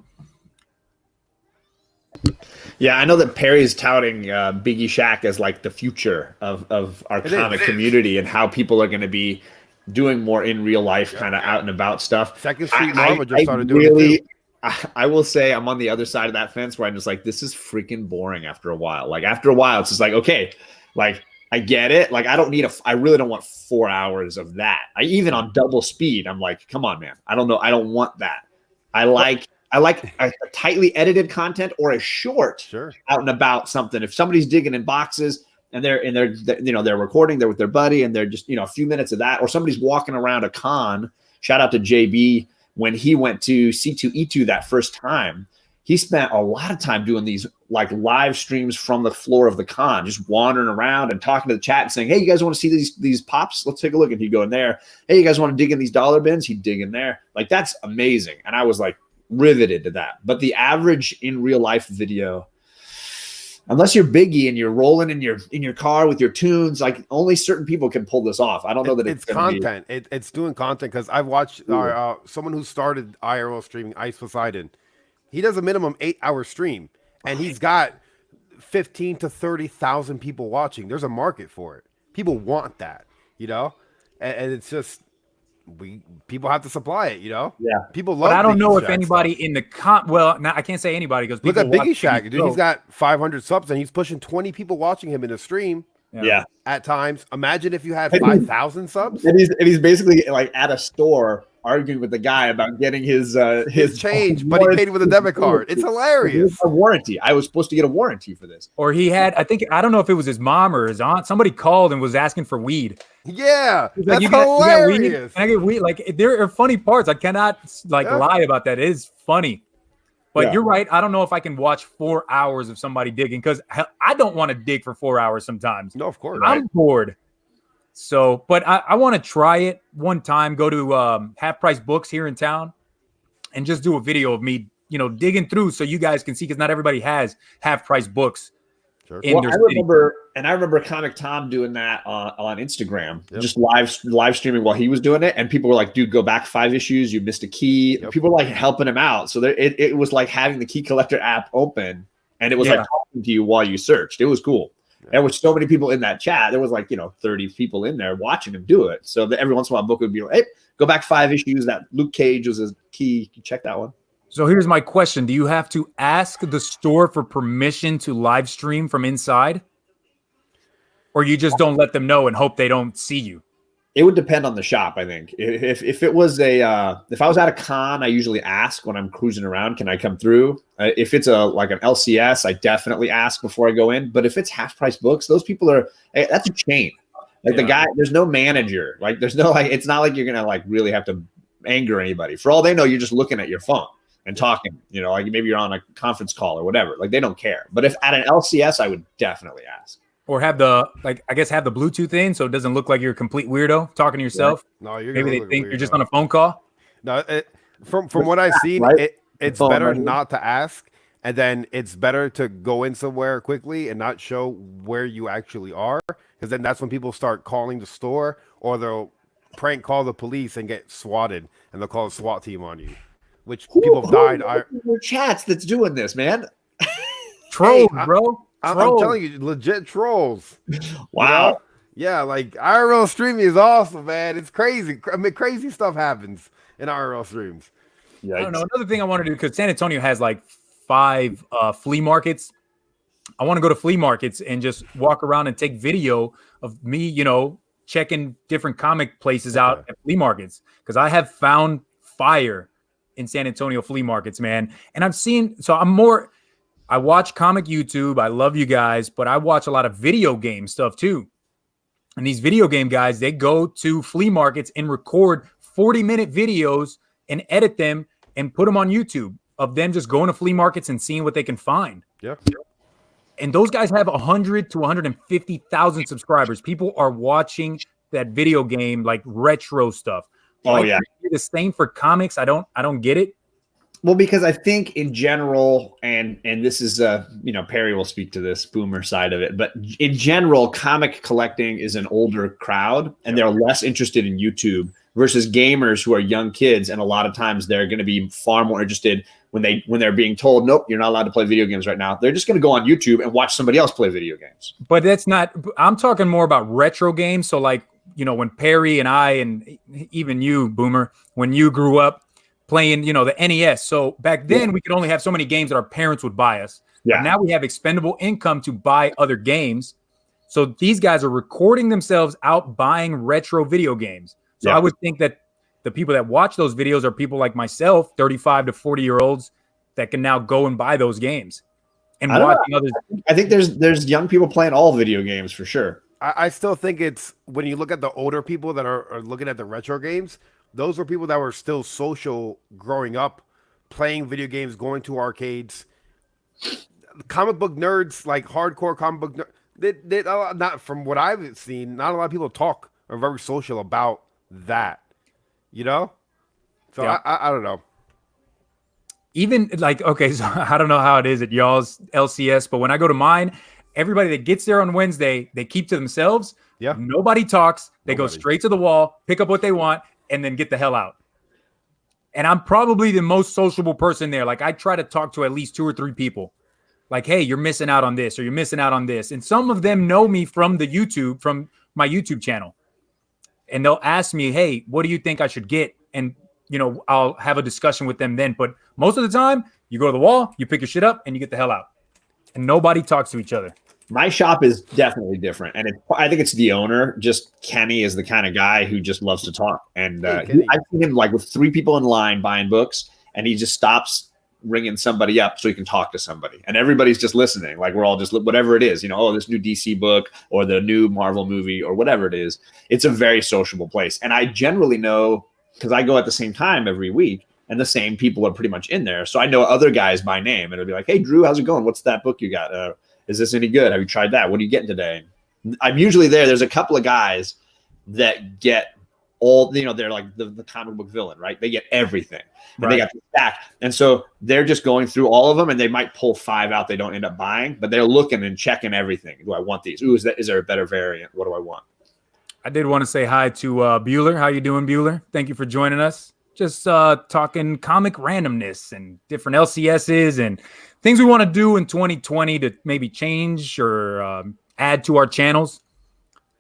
Yeah, I know that Perry's touting Biggie Shaq as like the future of our comic community and how people are going to be doing more in real life, kind of out and about stuff. Second Street Mama just started doing it too. I will say I'm on the other side of that fence where I'm just like, this is freaking boring after a while. Like after a while, it's just like, okay, like I get it. Like I really don't want 4 hours of that. Even on double speed, I'm like, come on, man. I don't know. I don't want that. I like a tightly edited content or a short out and about something. If somebody's digging in boxes and they're recording, they're with their buddy and they're just, a few minutes of that, or somebody's walking around a con. Shout out to JB when he went to C2E2 that first time. He spent a lot of time doing these like live streams from the floor of the con, just wandering around and talking to the chat and saying, hey, you guys want to see these pops? Let's take a look. And he'd go in there. Hey, you guys want to dig in these dollar bins? He'd dig in there. Like, that's amazing. And I was like riveted to that. But the average in real life video, unless you're Biggie and you're rolling in your car with your tunes, like only certain people can pull this off. I don't know that it's content. It's doing content because I've watched someone who started IRL streaming, Ice Poseidon. He does a minimum 8-hour stream, and he's got 15 to 30,000 people watching. There's a market for it. People want that, and it's just people have to supply it, Yeah, people love. But I don't Biggie know if Shaq anybody stuff. in the I can't say anybody because Look at Biggie Shaq, dude. He's got 500 subs, and he's pushing 20 people watching him in a stream. Yeah. At times, imagine if you had 5,000 subs. And he's basically like at a store arguing with the guy about getting his change, but he paid with a debit card. It's hilarious. A warranty. I was supposed to get a warranty for this. Or he had, I don't know if it was his mom or his aunt. Somebody called and was asking for weed. Yeah, Like, that's hilarious. You got weed? Can I get weed? Like, there are funny parts. I cannot lie about that. It is funny. But you're right. I don't know if I can watch 4 hours of somebody digging because I don't want to dig for 4 hours sometimes. No, of course. I'm bored. So, but I want to try it one time, go to Half Price Books here in town and just do a video of me, digging through so you guys can see because not everybody has Half Price Books. Sure. I remember Comic Tom doing that on Instagram, just live streaming while he was doing it, and people were like, "Dude, go back 5 issues. You missed a key." Yep. People were like helping him out, so it was like having the Key Collector app open, and it was like talking to you while you searched. It was cool. Yeah. There were so many people in that chat. There was like 30 people in there watching him do it. So every once in a while, Book would be like, "Hey, go back 5 issues. That Luke Cage was a key. You check that one." So here's my question: do you have to ask the store for permission to live stream from inside? Or you just don't let them know and hope they don't see you? It would depend on the shop, I think. If it was if I was at a con, I usually ask when I'm cruising around, can I come through? If it's like an LCS, I definitely ask before I go in. But if it's Half Price Books, those people that's a chain. Like the guy, there's no manager. Like there's no it's not like you're gonna really have to anger anybody. For all they know, you're just looking at your phone and talking. Like maybe you're on a conference call or whatever. Like they don't care. But if at an LCS, I would definitely ask. Or have the have the Bluetooth in so it doesn't look like you're a complete weirdo talking to yourself. Yeah. No, maybe they think you're just on a phone call. No, from what I've seen, it's better not to ask, and then it's better to go in somewhere quickly and not show where you actually are, because then that's when people start calling the store, or they'll prank call the police and get swatted, and they'll call a SWAT team on you, which people have died. Your chats that's doing this, man. Trolls, bro. I'm telling you, legit trolls. Wow. Yeah, like IRL streaming is awesome, man. It's crazy. I mean, crazy stuff happens in IRL streams. Yikes. I don't know. Another thing I want to do, because San Antonio has 5 flea markets. I want to go to flea markets and just walk around and take video of me, checking different comic places out at flea markets, because I have found fire in San Antonio flea markets, man. And I've seen, so I watch comic YouTube. I love you guys, but I watch a lot of video game stuff too. And these video game guys, they go to flea markets and record 40-minute videos and edit them and put them on YouTube of them just going to flea markets and seeing what they can find. Yeah. And those guys have 100 to 150,000 subscribers. People are watching that video game, like retro stuff. Oh, like, yeah. The same for comics. I don't get it. Well, because I think in general, and this is Perry will speak to this boomer side of it, but in general, comic collecting is an older crowd, and they're less interested in YouTube versus gamers who are young kids, and a lot of times they're going to be far more interested when they're being told, nope, you're not allowed to play video games right now. They're just going to go on YouTube and watch somebody else play video games. But that's not. I'm talking more about retro games. So like, when Perry and I, and even you, Boomer, when you grew up playing, the NES. So back then we could only have so many games that our parents would buy us. Yeah. But now we have expendable income to buy other games. So these guys are recording themselves out buying retro video games. So I would think that the people that watch those videos are people like myself, 35 to 40-year-olds, that can now go and buy those games and watching others. I think there's young people playing all video games for sure. I still think it's, when you look at the older people that are looking at the retro games, those were people that were still social growing up, playing video games, going to arcades. Comic book nerds, like hardcore comic book nerds, they not, from what I've seen, not a lot of people talk or very social about that, So Yeah. I don't know. Even like, okay, so I don't know how it is at y'all's LCS, but when I go to mine, everybody that gets there on Wednesday, they keep to themselves. Yeah. Nobody talks. They go Nobody. straight to the wall, pick up what they want, and then get the hell out. And I'm probably the most sociable person there. Like, I try to talk to at least 2 or 3 people. Like, hey, you're missing out on this, or you're missing out on this. And some of them know me from from my YouTube channel. And they'll ask me, hey, what do you think I should get? And, I'll have a discussion with them then. But most of the time, you go to the wall, you pick your shit up, and you get the hell out. And nobody talks to each other. My shop is definitely different, and I think it's the owner. Just Kenny is the kind of guy who just loves to talk, and I've seen him like with 3 people in line buying books, and he just stops ringing somebody up so he can talk to somebody, and everybody's just listening. Like, we're all just whatever it is, this new DC book or the new Marvel movie or whatever it is. It's a very sociable place, and I generally know, because I go at the same time every week, and the same people are pretty much in there, so I know other guys by name, and it'll be like, hey, Drew, how's it going? What's that book you got? Is this any good? Have you tried that? What are you getting today? I'm usually there. There's a couple of guys that get all, they're like the comic book villain, right? They get everything. And they got the stack. And so they're just going through all of them, and they might pull 5 out they don't end up buying, but they're looking and checking everything. Do I want these? Ooh, is there a better variant? What do I want? I did want to say hi to Bueller. How you doing, Bueller? Thank you for joining us. Just talking comic randomness and different LCSs and things we want to do in 2020 to maybe change or add to our channels.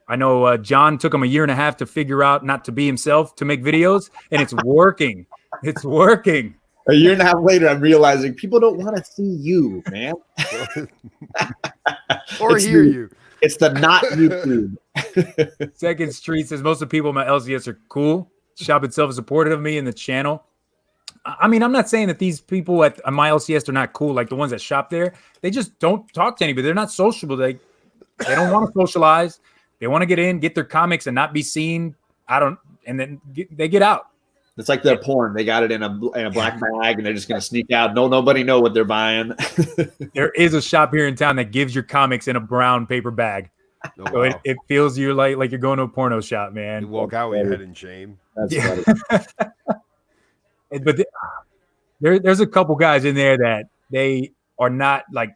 I know John took him a 1.5 years to figure out not to be himself, to make videos, and it's working. It's working. A 1.5 years later, I'm realizing people don't want to see you, man. Or hear you. It's the not YouTube. Second Street says most of the people in my LCS are cool. Shop itself is supportive of me in the channel. I mean, I'm not saying that these people at my LCS are not cool, like the ones that shop there. They just don't talk to anybody. They're not sociable. They don't want to socialize. They want to get in, get their comics, and not be seen. And then they get out. It's like their porn. They got it in a black bag, and they're just gonna sneak out. Nobody know what they're buying. There is a shop here in town that gives your comics in a brown paper bag. Oh, So wow. it feels you like you're going to a porno shop, man. You walk out with your head in shame. That's Yeah. funny. But there's a couple guys in there that they are not like,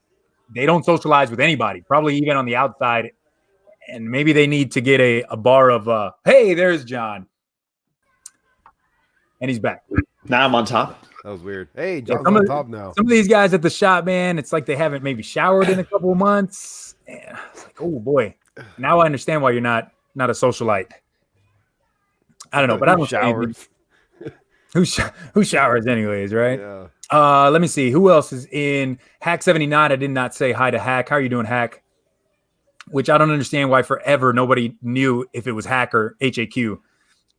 they don't socialize with anybody, probably even on the outside. And maybe they need to get a bar of, hey, there's John. And he's back. Now I'm on top. That was weird. Hey, John's some on of- top now. Some of these guys at the shop, man, it's like they haven't maybe showered in a couple of months. Yeah, it's like, oh boy. Now I understand why you're not a socialite. I don't know, but I don't showers. who showers anyways, right? Yeah. Let me see who else is in Hack 79. I did not say hi to Hack. How are you doing, Hack? which I don't understand why forever nobody knew if it was hack or HAQ.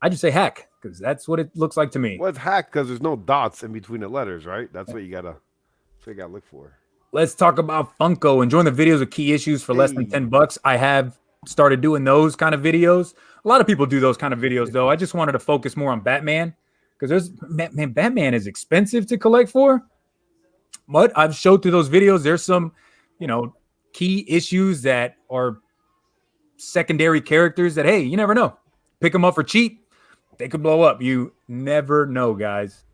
I just say hack because that's what it looks like to me. Well, it's hack because there's no dots in between the letters, right? That's what you gotta look for. Let's talk about Funko. Enjoying the videos of key issues for less than $10. I have started doing those kind of videos. A lot of people do those kind of videos, though. I just wanted to focus more on Batman because Batman is expensive to collect for. But I've showed through those videos. There's some, key issues that are secondary characters that, hey, you never know. Pick them up for cheap. They could blow up. You never know, guys.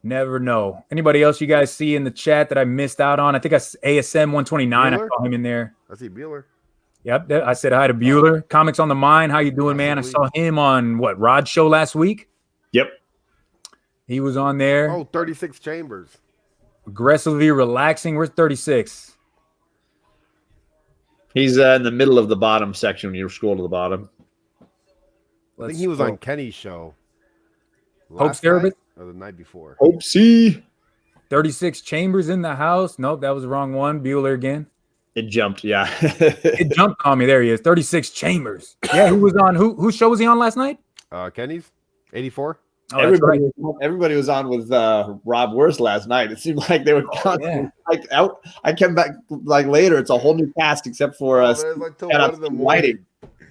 Never know. Anybody else you guys see in the chat that I missed out on? I think ASM 129. Bueller? I saw him in there. I see Bueller. Yep. I said hi to Bueller. Comics on the Mind. How you doing, man? I saw him on Rod's show last week. Yep. He was on there. Oh, 36 Chambers. Aggressively relaxing. Where's 36? He's in the middle of the bottom section when you scroll to the bottom. I think he was on Kenny's show. Hope's Therapist? Or the night before. Hope C. 36 Chambers in the house. Nope, that was the wrong one. Bueller again. It jumped, yeah. It jumped on me. There he is. 36 Chambers. Yeah, he was on. Whose show was he on last night? Kenny's 84. Oh, everybody, everybody was on with Rob Worst last night. It seemed like they were constantly out. I came back later. It's a whole new cast except for Whiting.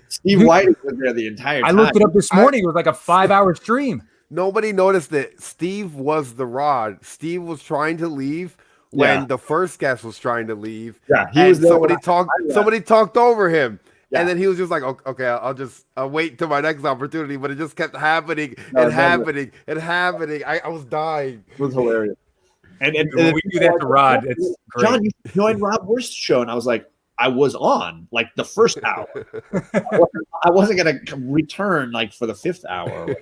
Steve Whiting was there the entire time. I looked it up this morning. It was like a 5-hour stream. Nobody noticed that Steve was the Rod. Steve was trying to leave when the first guest was trying to leave. Yeah, he was there. Somebody talked over him. Yeah. And then he was just like, okay, I'll wait till my next opportunity. But it just kept happening and happening and happening. I was dying. It was hilarious. And when we do that to Rod, it's great. John, you joined Rob Worst's show, and I was like, I was on the first hour. I wasn't going to return for the 5th hour.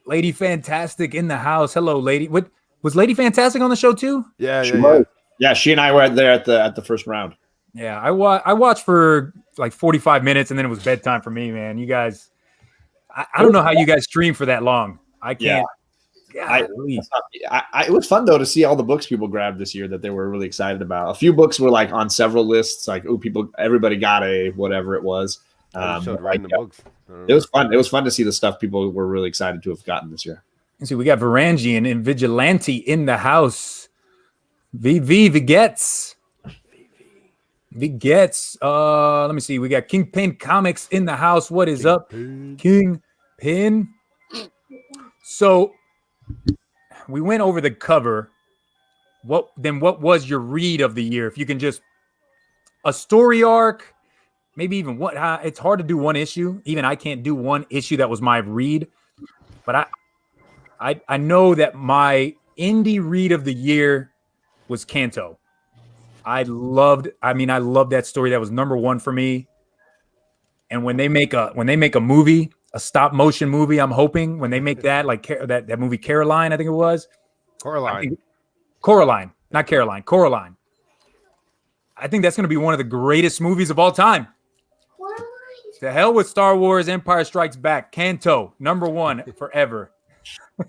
Lady Fantastic in the house. Hello, lady. What was Lady Fantastic on the show too? Yeah, yeah. She and I were there at the first round. Yeah, I watched for 45 minutes, and then it was bedtime for me, man. You guys, I don't know how you guys stream for that long. I can't. Yeah. It was fun though to see all the books people grabbed this year that they were really excited about. A few books were on several lists, everybody got a whatever it was. The books. It was fun. It was fun to see the stuff people were really excited to have gotten this year. Let's see, we got Varangian and Vigilante in the house. Vigets. Let me see. We got Kingpin Comics in the house. What is up? Kingpin. So we went over the cover. What was your read of the year? If you can just a story arc, maybe even it's hard to do one issue. Even I can't do one issue that was my read. But I know that my indie read of the year was Kanto. I loved that story. That was number one for me. And when they make a movie, a stop motion movie, I'm hoping when they make that that movie Coraline, I think it was. Coraline, not Caroline, Coraline. I think that's going to be one of the greatest movies of all time. To hell with Star Wars, Empire Strikes Back, Kanto, number one forever.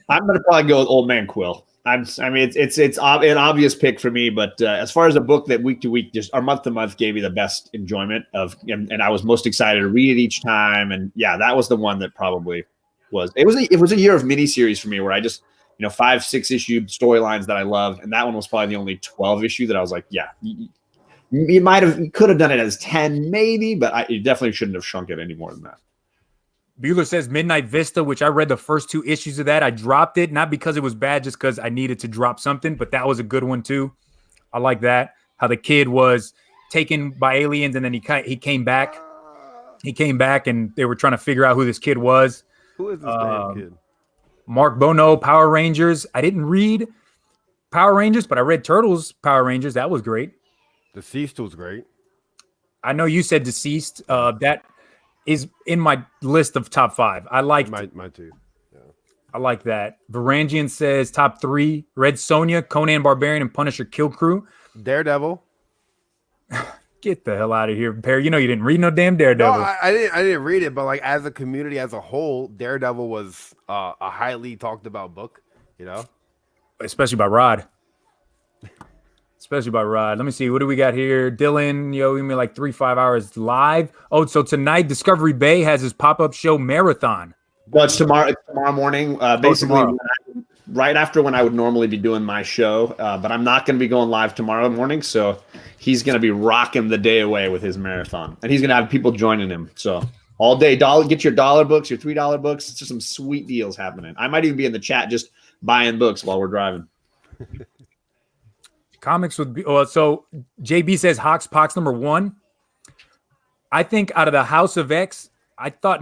I'm going to probably go with Old Man Quill. It's an obvious pick for me, but as far as a book that week to week, just or month to month, gave me the best enjoyment of, and I was most excited to read it each time, and that was the one that probably was. It was a year of miniseries for me where I just 5-6 issue storylines that I loved, and that one was probably the only 12 issue that I was like, you could have done it as 10 maybe, but you definitely shouldn't have shrunk it any more than that. Bueller says Midnight Vista, which I read the first 2 issues of that. I dropped it, not because it was bad, just because I needed to drop something, but that was a good one too. I like that. How the kid was taken by aliens and then he came back. He came back and they were trying to figure out who this kid was. Who is this damn kid? Mark Bono, Power Rangers. I didn't read Power Rangers, but I read Turtles Power Rangers. That was great. Deceased was great. I know you said Deceased. That is in my list of top 5. I like my too. Yeah. I like that. Varangian says top 3: Red Sonja, Conan Barbarian, and Punisher Kill Crew. Daredevil. Get the hell out of here, Perry. You didn't read no damn Daredevil. No, I didn't read it, but as a community as a whole, Daredevil was a highly talked about book. Especially by Rod. especially by Rod. Let me see. What do we got here? Dylan, give me like 3-5 hours live. Oh, so tonight Discovery Bay has his pop-up show marathon. Well, it's tomorrow. It's tomorrow morning. Basically, tomorrow. Right after when I would normally be doing my show, but I'm not going to be going live tomorrow morning. So he's going to be rocking the day away with his marathon, and he's going to have people joining him. So all day, get your $1 books, your $3 books. It's just some sweet deals happening. I might even be in the chat just buying books while we're driving. Comics would be. Oh, so JB says Hawks Pox #1. I think out of the House of X, I thought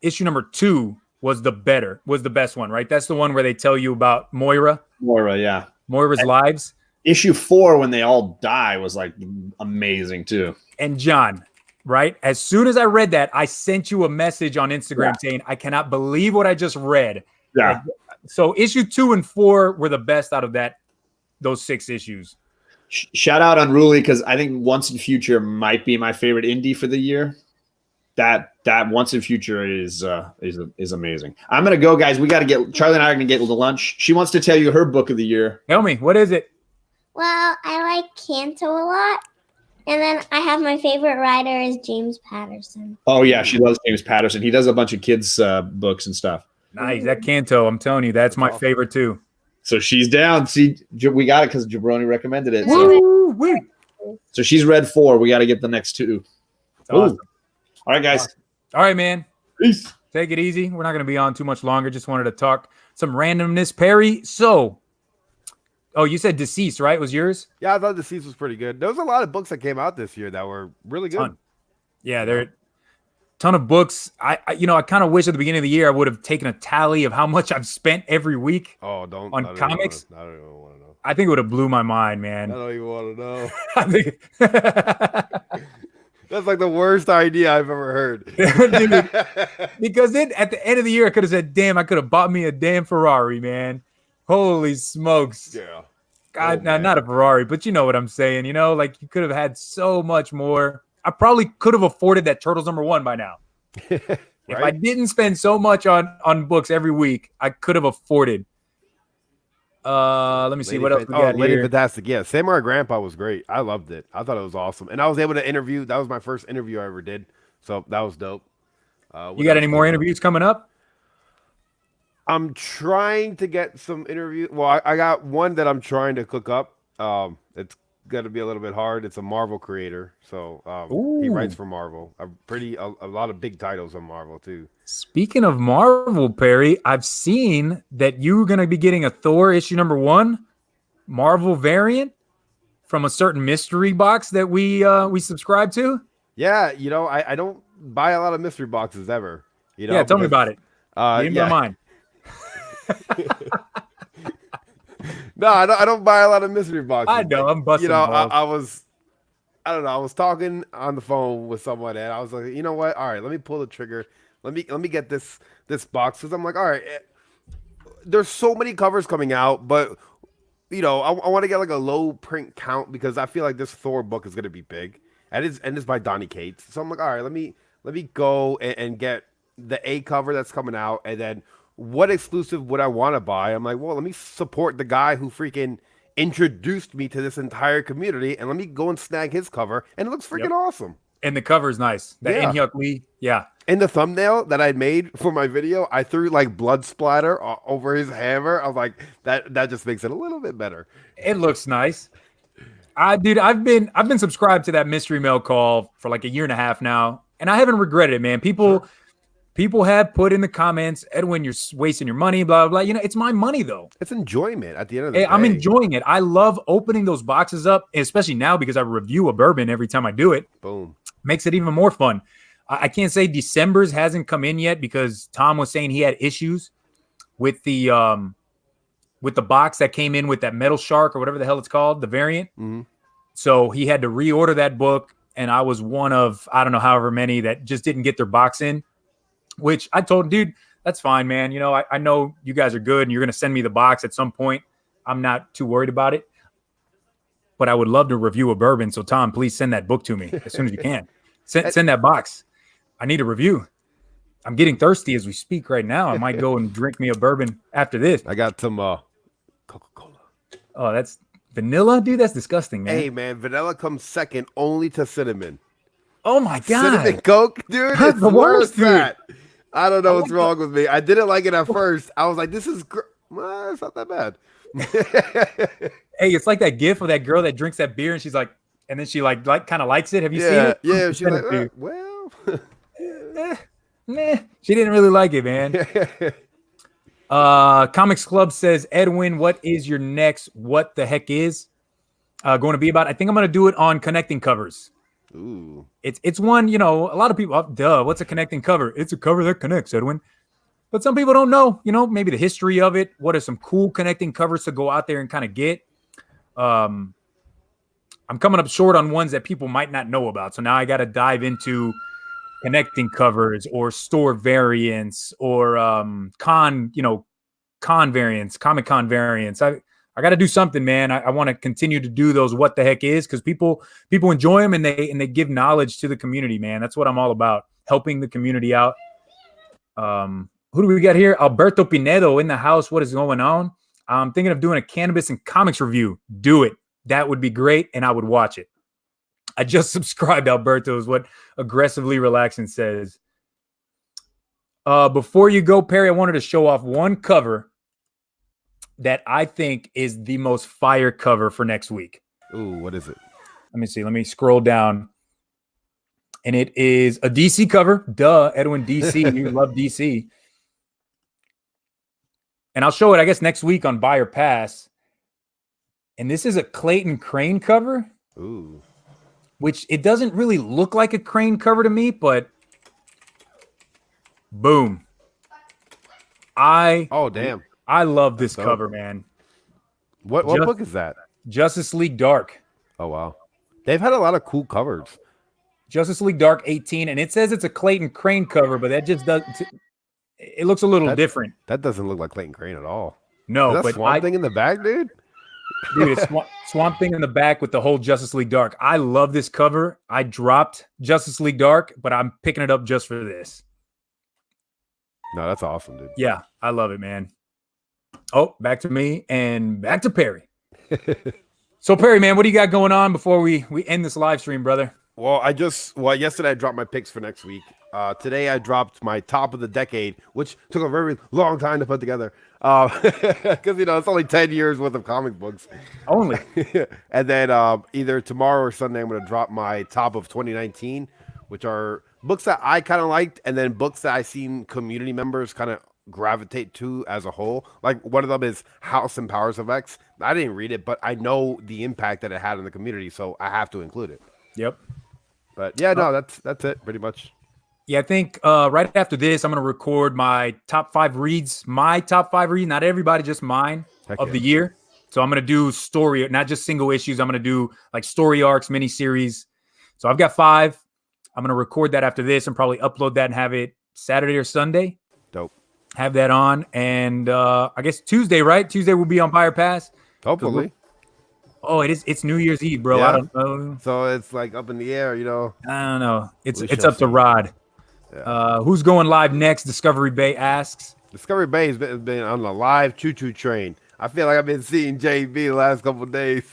issue number 2 was the best one, right? That's the one where they tell you about Moira, yeah. Moira's lives. Issue 4, when they all die, was like amazing too. And John, right? As soon as I read that, I sent you a message on Instagram saying, I cannot believe what I just read. Yeah. So issue 2 and 4 were the best out of those 6 issues. Shout out Unruly, because I think Once in Future might be my favorite indie for the year. That Once in Future is amazing. I'm gonna go, guys. We got to get Charlie and I are gonna get to lunch. She wants to tell you her book of the year. Tell me, what is it? Well, I like Kanto a lot. And then I have my favorite writer is James Patterson. Oh yeah, she loves James Patterson. He does a bunch of kids books and stuff. Nice. That Kanto, I'm telling you, that's my favorite too. So she's down. See, we got it because Jabroni recommended it. So she's read 4. We got to get the next 2. Awesome. All right, guys. All right, man. Peace. Take it easy. We're not going to be on too much longer. Just wanted to talk some randomness. Perry, so, you said Deceased, right? Was yours? Yeah, I thought Deceased was pretty good. There was a lot of books that came out this year that were really good. Yeah, there are a ton of books. I kind of wish at the beginning of the year I would have taken a tally of how much I've spent every week on comics. I don't even want to know. I think it would have blew my mind, man. I don't even want to know. I think That's like the worst idea I've ever heard. Dude, because then at the end of the year, I could have said, damn, I could have bought me a damn Ferrari, man. Holy smokes. Yeah. God, not a Ferrari, but you know what I'm saying. Like you could have had so much more. I probably could have afforded that Turtles #1 by now. Right? If I didn't spend so much on books every week, I could have afforded. Let me see what else we got Lady here. Fantastic. Yeah, Samurai Grandpa was great. I loved it. I thought it was awesome. And I was able to interview. That was my first interview I ever did. So that was dope. You got any more interviews coming up? I'm trying to get some interviews. Well, I got one that I'm trying to cook up. It's going to be a little bit hard. It's a Marvel creator. So he writes for Marvel. A lot of big titles on Marvel, too. Speaking of Marvel, Perry, I've seen that you're going to be getting a Thor issue #1 Marvel variant from a certain mystery box that we subscribe to. Yeah, I don't buy a lot of mystery boxes ever. Yeah, tell me about it. Mine. No, I don't buy a lot of mystery boxes. I know, I'm busting. I was talking on the phone with someone, and I was like, you know what? All right, let me pull the trigger. Let me get this box, because I'm like, all right, there's so many covers coming out, but I want to get like a low print count because I feel like this Thor book is gonna be big, and it's by Donny Cates. So I'm like, all right, let me go and get the A cover that's coming out, and then what exclusive would I want to buy? I'm like, well, let me support the guy who freaking introduced me to this entire community, and let me go and snag his cover, and it looks freaking awesome. And the cover is nice. The In-Hyuk Lee, yeah. In the thumbnail that I made for my video, I threw like blood splatter over his hammer. I was like, that just makes it a little bit better. It looks nice. I've been subscribed to that mystery mail call for like a year and a half now, and I haven't regretted it, man. People have put in the comments, Edwin, you're wasting your money, blah, blah, blah. It's my money, though. It's enjoyment at the end of the day. I'm enjoying it. I love opening those boxes up, especially now because I review a bourbon every time I do it. Boom. Makes it even more fun. I can't say December's hasn't come in yet because Tom was saying he had issues with the box that came in with that metal shark or whatever the hell it's called, the variant. Mm-hmm. So he had to reorder that book, and I was one of, I don't know, however many that just didn't get their box in. Which I told him, dude, that's fine, man. I know you guys are good and you're going to send me the box at some point. I'm not too worried about it. But I would love to review a bourbon. So, Tom, please send that book to me as soon as you can. Send that box. I need a review. I'm getting thirsty as we speak right now. I might go and drink me a bourbon after this. I got some Coca-Cola. Oh, that's Vanilla, dude, that's disgusting, man. Hey, man, vanilla comes second only to cinnamon. Oh my god, Cinnamon Coke, dude. That's It's the worst, dude. I don't know what's like wrong with me. I didn't like it at first. I was like, this is well, it's not that bad. Hey, it's like that gif of that girl that drinks that beer and she's like, and then she like kind of likes it. Have you seen it? Yeah, she's like, Dude. well. She didn't really like it, man. Comics Club says, Edwin, what is your next what the heck is going to be about? I think I'm going to do it on connecting covers. Ooh. It's one, a lot of people, what's a connecting cover? It's a cover that connects, Edwin. But some people don't know, maybe the history of it. What are some cool connecting covers to go out there and kind of get? I'm coming up short on ones that people might not know about. So now I got to dive into connecting covers or store variants or con variants, Comic-Con variants. I got to do something, man. I want to continue to do those what the heck is, because people enjoy them and they give knowledge to the community, man. That's what I'm all about, helping the community out. Who do we got here? Alberto Pinedo in the house. What is going on? I'm thinking of doing a cannabis and comics review. Do it. That would be great, and I would watch it. I just subscribed, Alberto, is what Aggressively Relaxing says. Before you go, Perry, I wanted to show off one cover that I think is the most fire cover for next week. Ooh, what is it? Let me see. Let me scroll down. And it is a DC cover. Duh, Edwin, DC. You love DC. And I'll show it, I guess, next week on Buy or Pass. And this is a Clayton Crane cover. Ooh. Which it doesn't really look like a Crane cover to me, but boom. Oh, damn. I love this That's cover, dope. man. What book is that? Justice League Dark. Oh, wow. They've had a lot of cool covers. Justice League Dark 18, and it says it's a Clayton Crane cover, but that just doesn't. It looks a little different. That doesn't look like Clayton Crane at all. No, Is that but Swamp Thing in the back, dude? Dude, it's Swamp Thing in the back with the whole Justice League Dark. I love this cover. I dropped Justice League Dark, but I'm picking it up just for this. No, that's awesome, dude. Yeah, I love it, man. Oh, back to me and back to Perry. So, Perry, man, what do you got going on before we end this live stream, brother? Well, yesterday I dropped my picks for next week. Today I dropped my top of the decade, which took a very long time to put together. Because, it's only 10 years worth of comic books. Only. And then either tomorrow or Sunday, I'm going to drop my top of 2019, which are books that I kind of liked, and then books that I seen community members kind of gravitate to as a whole. Like one of them is House and Powers of X. I didn't read it, but I know the impact that it had on the community, so I have to include it. Yep. But yeah, no, that's it pretty much. Yeah, I think right after this, I'm going to record my top 5 reads. My top 5 reads, not everybody, just mine of the year. So I'm going to do story, not just single issues. I'm going to do like story arcs, miniseries. So I've got 5. I'm going to record that after this and probably upload that and have it Saturday or Sunday. Dope. Have that on. And I guess Tuesday, right? Tuesday will be on Buy or Pass. Hopefully. Oh, it is. It's New Year's Eve, bro. Yeah. I don't know. So it's like up in the air, I don't know. It's shall up to see. Rod. Yeah. Who's going live next? Discovery Bay asks. Discovery Bay has been on a live choo-choo train. I feel like I've been seeing JB the last couple of days.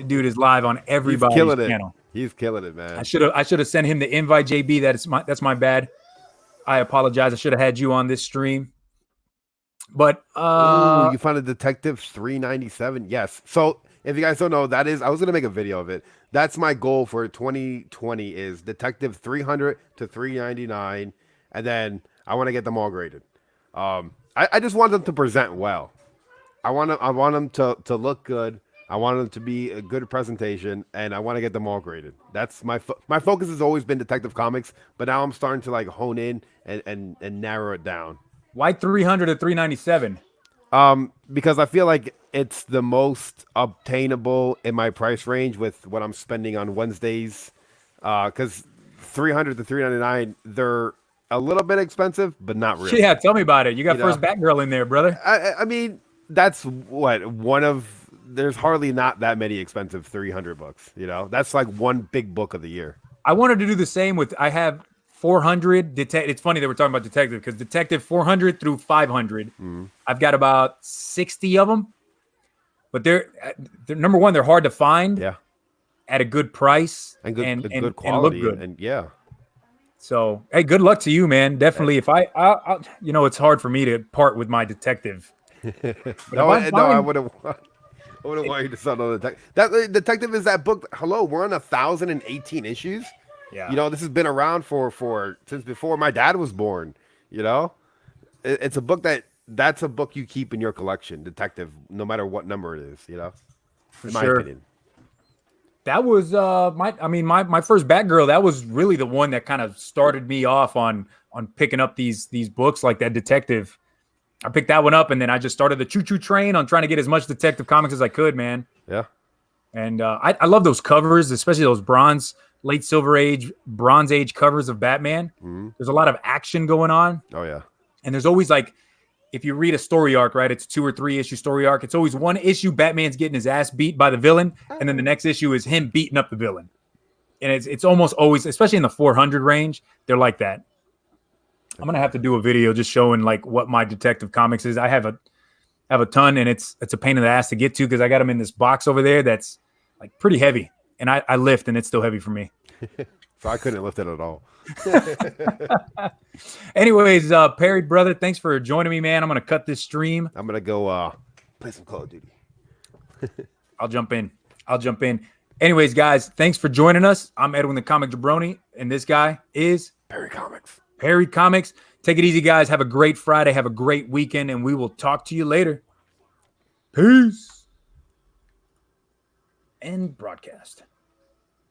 Dude is live on everybody's He's killing it. channel. He's killing it, man. I should have sent him the invite, JB. That's my bad. I apologize. I should have had you on this stream. But Ooh, you found a Detective 397. Yes. So if you guys don't know, I was gonna make a video of it. That's my goal for 2020 is Detective 300 to 399, and then I want to get them all graded. I just want them to present well. I want them to look good. I want them to be a good presentation, and I want to get them all graded. That's my focus has always been Detective Comics, but now I'm starting to like hone in and narrow it down. why 300 to 397? Because I feel like it's the most obtainable in my price range with what I'm spending on Wednesdays. Because 300 to 399, they're a little bit expensive, but not really. Yeah, tell me about it. You got First Batgirl in there, brother. I mean, that's there's hardly not that many expensive 300 books. That's like one big book of the year. I wanted to do the same with. I have 400 It's funny that we're talking about Detective because Detective 400 through 500. I've got about 60 of them. but they're number one. They're hard to find. Yeah. At a good price And good, and good quality. and look good. And yeah. So, hey, good luck to you, man. Definitely. If I you know, it's hard for me to part with my detective. No, I wouldn't want you to sell another detective. That detective is that book. Hello, we're on 1,018 issues. Yeah. You know, this has been around for since before my dad was born. You know, it's a book that's a book you keep in your collection, detective, no matter what number it is. You know, in my opinion. That was my first Batgirl. That was really the one that kind of started me off on picking up these books like that detective. I picked that one up, and then I just started the choo-choo train on trying to get as much detective comics as I could, man. Yeah. And I love those covers, especially those late Silver Age, Bronze Age covers of Batman. Mm-hmm. There's a lot of action going on. Oh yeah. And there's always like, if you read a story arc, right, it's 2 or 3 issue story arc. It's always one issue Batman's getting his ass beat by the villain, and then the next issue is him beating up the villain. And it's almost always, especially in the 400 range, they're like that. I'm gonna have to do a video just showing like what my detective comics is. I have a ton, and it's a pain in the ass to get to because I got them in this box over there that's like pretty heavy, and I lift, and it's still heavy for me. So I couldn't lift it at all. Anyways, Perry, brother, thanks for joining me, man. I'm gonna cut this stream. I'm gonna go play some Call of Duty. I'll jump in. Anyways, guys, thanks for joining us. I'm Edwin the Comic Jabroni, and this guy is Perry Comics. Perry Comics. Take it easy, guys. Have a great Friday. Have a great weekend, and we will talk to you later. Peace. End broadcast.